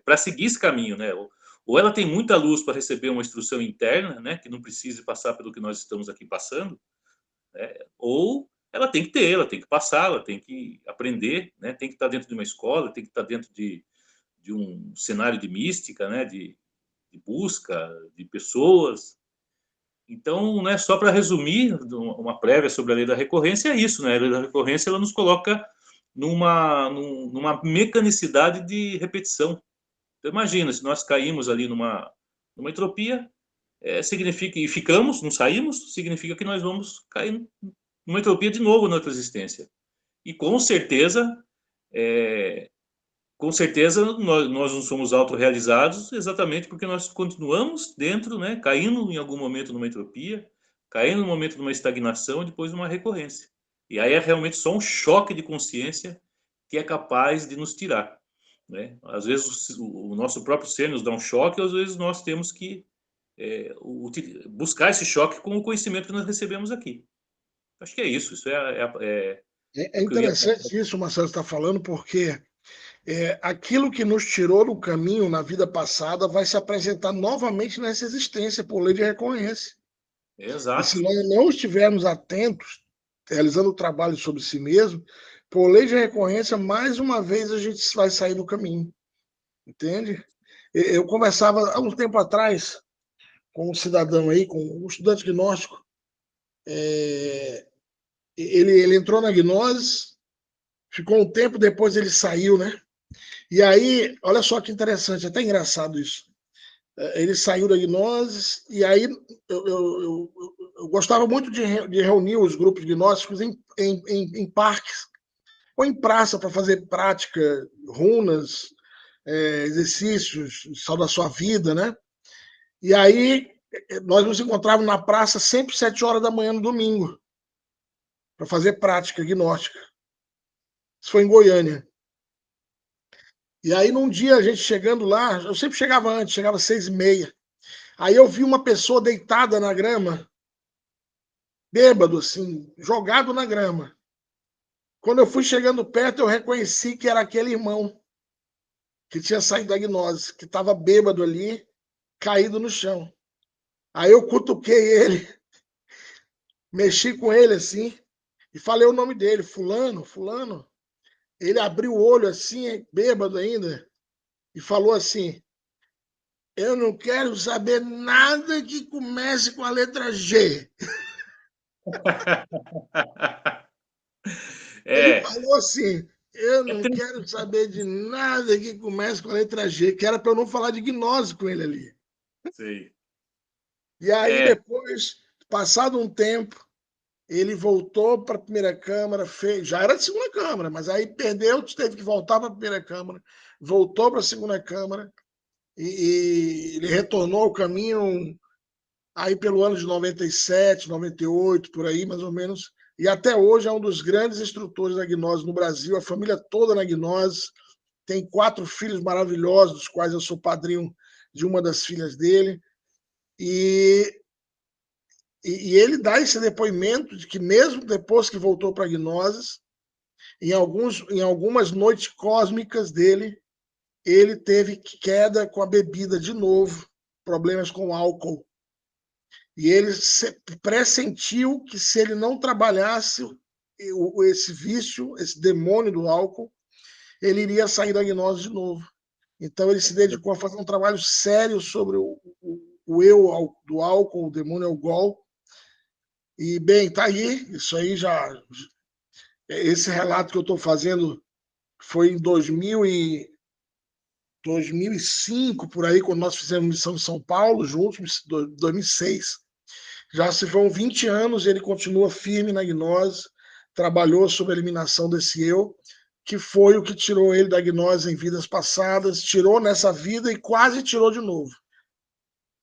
Para seguir esse caminho, né? Ou ela tem muita luz para receber uma instrução interna, né? Que não precise passar pelo que nós estamos aqui passando, né? Ou ela tem que passar, ela tem que aprender, né? Tem que estar dentro de uma escola, tem que estar dentro de um cenário de mística, né? De busca de pessoas. Então, né, só para resumir, uma prévia sobre a lei da recorrência é isso, né? A lei da recorrência ela nos coloca numa mecanicidade de repetição. Então, imagina, se nós caímos ali numa entropia, significa, e ficamos, não saímos, significa que nós vamos cair numa entropia de novo na outra existência. E com certeza nós não somos autorrealizados exatamente porque nós continuamos dentro, né, caindo em algum momento numa entropia, caindo no momento numa estagnação e depois numa recorrência. E aí é realmente só um choque de consciência que é capaz de nos tirar, né? Às vezes o nosso próprio ser nos dá um choque, às vezes nós temos que buscar esse choque com o conhecimento que nós recebemos aqui. Acho que é isso. Isso é interessante isso, Marcelo, está falando, porque aquilo que nos tirou do caminho na vida passada vai se apresentar novamente nessa existência por lei de recorrência. Exato. E se nós não estivermos atentos, realizando o trabalho sobre si mesmo, por lei de recorrência, mais uma vez a gente vai sair do caminho. Entende? Eu conversava há um tempo atrás com um cidadão aí, com um estudante gnóstico. Ele entrou na gnose, ficou um tempo, depois ele saiu, né? E aí, olha só que interessante, é até engraçado isso. Ele saiu da gnose, e aí eu gostava muito de reunir os grupos gnósticos em parques ou em praça para fazer prática, runas, exercícios, sal da sua vida, né? E aí nós nos encontrávamos na praça sempre 7 horas da manhã no domingo para fazer prática gnóstica. Isso foi em Goiânia. E aí, num dia, a gente chegando lá, eu sempre chegava antes, chegava às 6h30. Aí eu vi uma pessoa deitada na grama, bêbado, assim, jogado na grama. Quando eu fui chegando perto, eu reconheci que era aquele irmão que tinha saído da gnose, que estava bêbado ali, caído no chão. Aí eu cutuquei ele, mexi com ele assim, e falei o nome dele, fulano, fulano. Ele abriu o olho assim, bêbado ainda, e falou assim: eu não quero saber nada que comece com a letra G. Ele falou assim: eu não quero saber de nada que comece com a letra G, que era para eu não falar de gnose com ele ali. Sim. E aí, depois, passado um tempo, ele voltou para a primeira Câmara, já era de segunda Câmara, mas aí perdeu, teve que voltar para a primeira Câmara, voltou para a segunda Câmara, e ele retornou ao caminho aí pelo ano de 97, 98, por aí, mais ou menos, e até hoje é um dos grandes instrutores da gnose no Brasil, a família toda na gnose, tem 4 filhos maravilhosos, dos quais eu sou padrinho de uma das filhas dele, e ele dá esse depoimento de que mesmo depois que voltou para a Gnoses, em algumas noites cósmicas dele, ele teve queda com a bebida de novo, problemas com álcool. E ele pressentiu que se ele não trabalhasse esse vício, esse demônio do álcool, ele iria sair da gnose de novo. Então ele se dedicou a fazer um trabalho sério sobre o eu do álcool, o demônio alcool. E, bem, tá aí, isso aí já... Esse relato que eu estou fazendo foi em 2005, por aí, quando nós fizemos missão em São Paulo, juntos, 2006. Já se vão 20 anos e ele continua firme na gnose, trabalhou sobre a eliminação desse eu, que foi o que tirou ele da gnose em vidas passadas, tirou nessa vida e quase tirou de novo.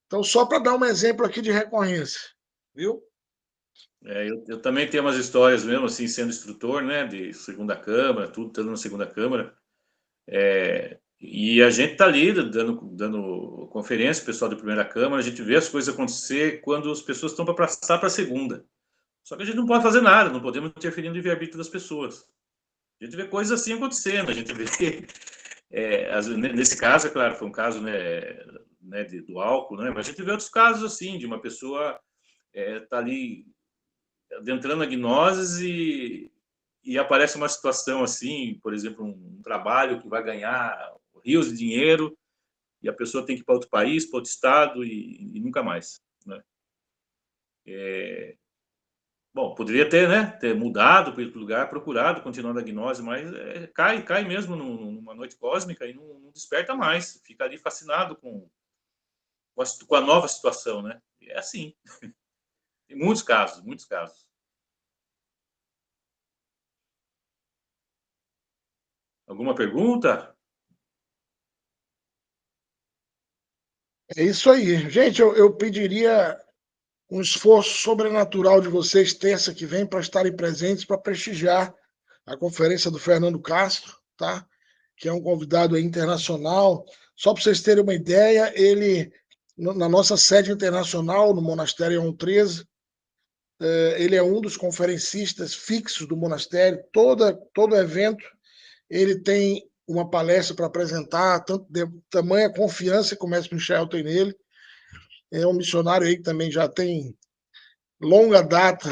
Então, só para dar um exemplo aqui de recorrência, viu? Eu também tenho umas histórias mesmo, assim, sendo instrutor, né, de segunda câmara, tudo estando na segunda câmara. E a gente tá ali dando conferência, o pessoal da primeira câmara, a gente vê as coisas acontecer quando as pessoas estão para passar para a segunda. Só que a gente não pode fazer nada, não podemos interferir no livre-arbítrio das pessoas. A gente vê coisas assim acontecendo, a gente vê... nesse caso, é claro, foi um caso, né, do álcool, né, mas a gente vê outros casos assim, de uma pessoa tá ali adentrando a gnose e aparece uma situação assim, por exemplo, um trabalho que vai ganhar rios de dinheiro e a pessoa tem que ir para outro país, para outro estado e nunca mais, né? Bom, poderia ter, né, ter mudado para outro lugar, procurado, continuando a gnose, mas cai mesmo numa noite cósmica e não desperta mais, fica ali fascinado com a nova situação, né? E é assim. Tem muitos casos, muitos casos. Alguma pergunta? É isso aí. Gente, eu pediria um esforço sobrenatural de vocês terça que vem para estarem presentes para prestigiar a conferência do Fernando Castro, tá? Que é um convidado internacional. Só para vocês terem uma ideia, ele, na nossa sede internacional, no Monastério 113, ele é um dos conferencistas fixos do monastério. Todo evento ele tem uma palestra para apresentar, tanto de tamanha confiança que o mestre Michel tem nele. É um missionário aí que também já tem longa data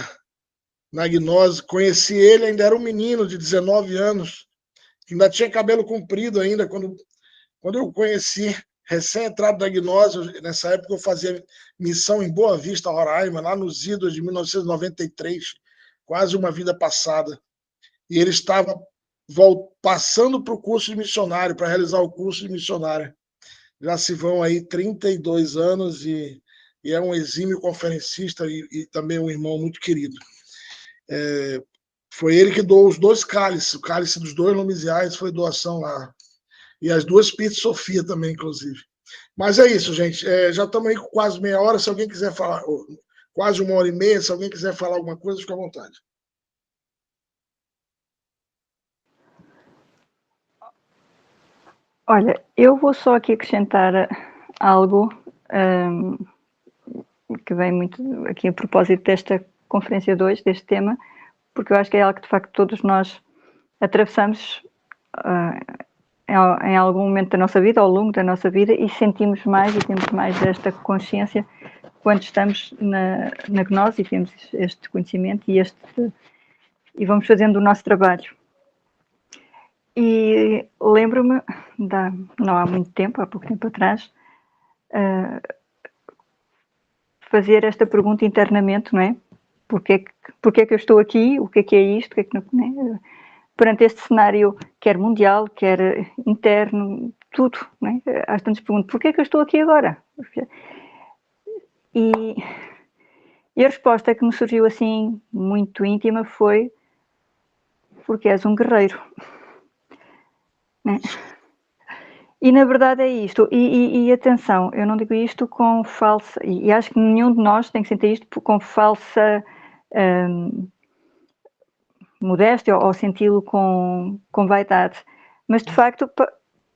na gnose. Conheci ele, ainda era um menino de 19 anos, que ainda tinha cabelo comprido ainda, quando eu o conheci, recém-entrado da gnose. Nessa época eu fazia missão em Boa Vista, Roraima, lá nos idos de 1993, quase uma vida passada. E ele estava passando para o curso de missionário, para realizar o curso de missionário. Já se vão aí 32 anos e é um exímio conferencista e também um irmão muito querido. Foi ele que doou os 2 cálices, o cálice dos 2 lumisiais foi doação lá. E as 2 pizzas Sofia também, inclusive. Mas é isso, gente. Já estamos aí com quase meia hora. Se alguém quiser falar, quase 1h30, se alguém quiser falar alguma coisa, fica à vontade. Olha, eu vou só aqui acrescentar algo que vem muito aqui a propósito desta conferência 2, deste tema, porque eu acho que é algo que de facto todos nós atravessamos em algum momento da nossa vida, ao longo da nossa vida, e sentimos mais e temos mais esta consciência quando estamos na gnose e temos este conhecimento e vamos fazendo o nosso trabalho. E lembro-me, não há muito tempo, há pouco tempo atrás, fazer esta pergunta internamente, não é? Porque é que eu estou aqui? O que é isto? O que é que não, né? Perante este cenário, quer mundial, quer interno, tudo, não é? Às tantas perguntas, porquê é que eu estou aqui agora? E a resposta que me surgiu assim, muito íntima, foi porque és um guerreiro. Né? E na verdade é isto, e atenção, eu não digo isto com falsa, e acho que nenhum de nós tem que sentir isto com falsa modéstia ou senti-lo com vaidade, mas de facto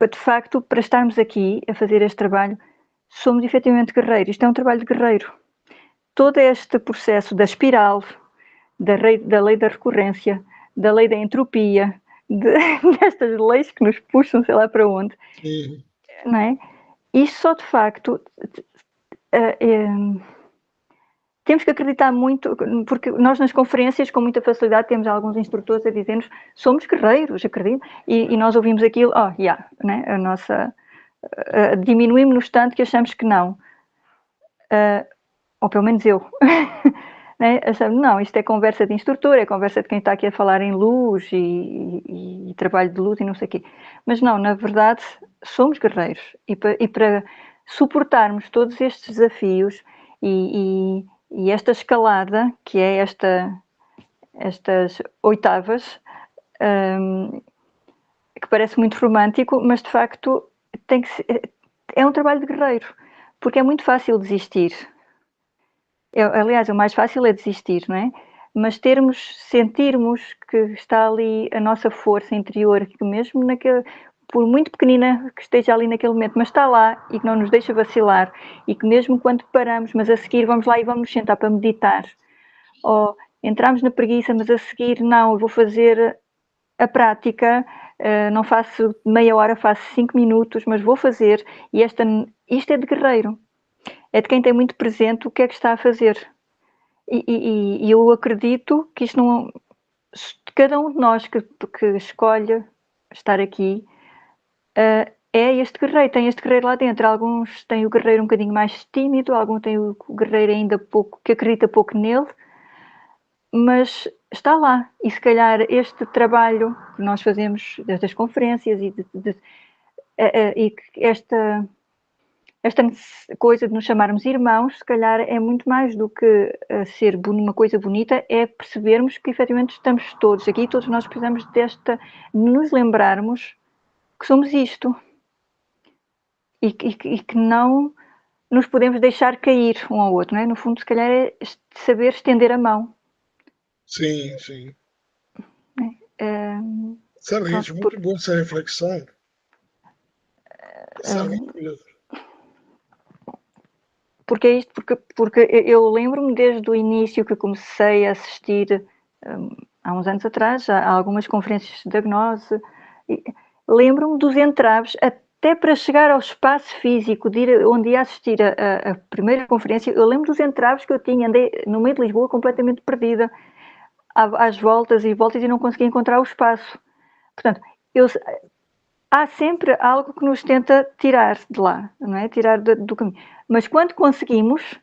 de facto, para estarmos aqui a fazer este trabalho, somos efetivamente guerreiros. Isto é um trabalho de guerreiro. Todo este processo da espiral, da lei da recorrência, da lei da entropia, destas leis que nos puxam, sei lá para onde, não é? Isto só de facto temos que acreditar muito, porque nós nas conferências com muita facilidade temos alguns instrutores a dizer-nos somos guerreiros, acredito, e nós ouvimos aquilo, né? A nossa diminuímos-nos tanto que achamos que não, ou pelo menos eu. Né? Achamos, não, isto é conversa de instrutor, é conversa de quem está aqui a falar em luz e trabalho de luz e não sei o quê. Mas não, na verdade, somos guerreiros. E para suportarmos todos estes desafios e esta escalada, que é estas oitavas, que parece muito romântico, mas de facto é um trabalho de guerreiro, porque é muito fácil desistir. Aliás, o mais fácil é desistir, não é? Mas sentirmos que está ali a nossa força interior, que mesmo por muito pequenina que esteja ali naquele momento, mas está lá e que não nos deixa vacilar, e que mesmo quando paramos, mas a seguir vamos lá e vamos nos sentar para meditar, ou entramos na preguiça, mas a seguir não, eu vou fazer a prática, não faço meia hora, faço 5 minutos, mas vou fazer, e isto é de guerreiro. É de quem tem muito presente o que é que está a fazer. E eu acredito que isto não... Cada um de nós que escolhe estar aqui é este guerreiro, tem este guerreiro lá dentro. Alguns têm o guerreiro um bocadinho mais tímido, alguns têm o guerreiro ainda pouco, que acredita pouco nele, mas está lá. E se calhar este trabalho que nós fazemos destas conferências e esta coisa de nos chamarmos irmãos, se calhar é muito mais do que ser uma coisa bonita, é percebermos que efetivamente estamos todos aqui, todos nós precisamos de nos lembrarmos que somos isto e que não nos podemos deixar cair um ao outro, não é? No fundo, se calhar é saber estender a mão. Sim, sim. Excelente, muito boa essa reflexão. Excelente mesmo. Porque é isto, porque eu lembro-me desde o início que comecei a assistir, há uns anos atrás, a algumas conferências de diagnose, lembro-me dos entraves, até para chegar ao espaço físico, de ir onde ia assistir a primeira conferência, eu lembro dos entraves que eu tinha, andei no meio de Lisboa completamente perdida, às voltas e voltas e não conseguia encontrar o espaço. Portanto, há sempre algo que nos tenta tirar de lá, não é? Tirar do caminho. Mas quando conseguimos,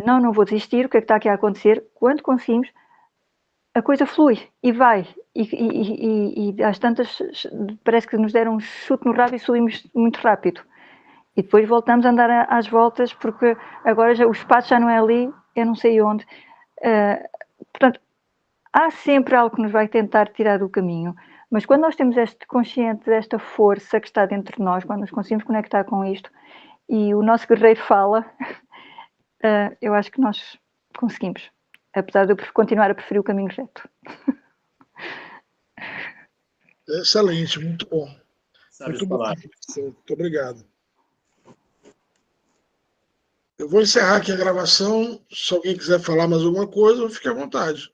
não vou desistir, o que é que está aqui a acontecer? Quando conseguimos, a coisa flui e vai. E às tantas, parece que nos deram um chute no rabo e subimos muito rápido. E depois voltamos a andar às voltas, porque agora o espaço já não é ali, eu não sei onde. Portanto, há sempre algo que nos vai tentar tirar do caminho. Mas quando nós temos este consciente desta força que está dentro de nós, quando nos conseguimos conectar com isto, e o nosso guerreiro fala, eu acho que nós conseguimos. Apesar de eu continuar a preferir o caminho reto. Excelente, muito bom. Muito bom. Muito obrigado. Eu vou encerrar aqui a gravação. Se alguém quiser falar mais alguma coisa, fique à vontade.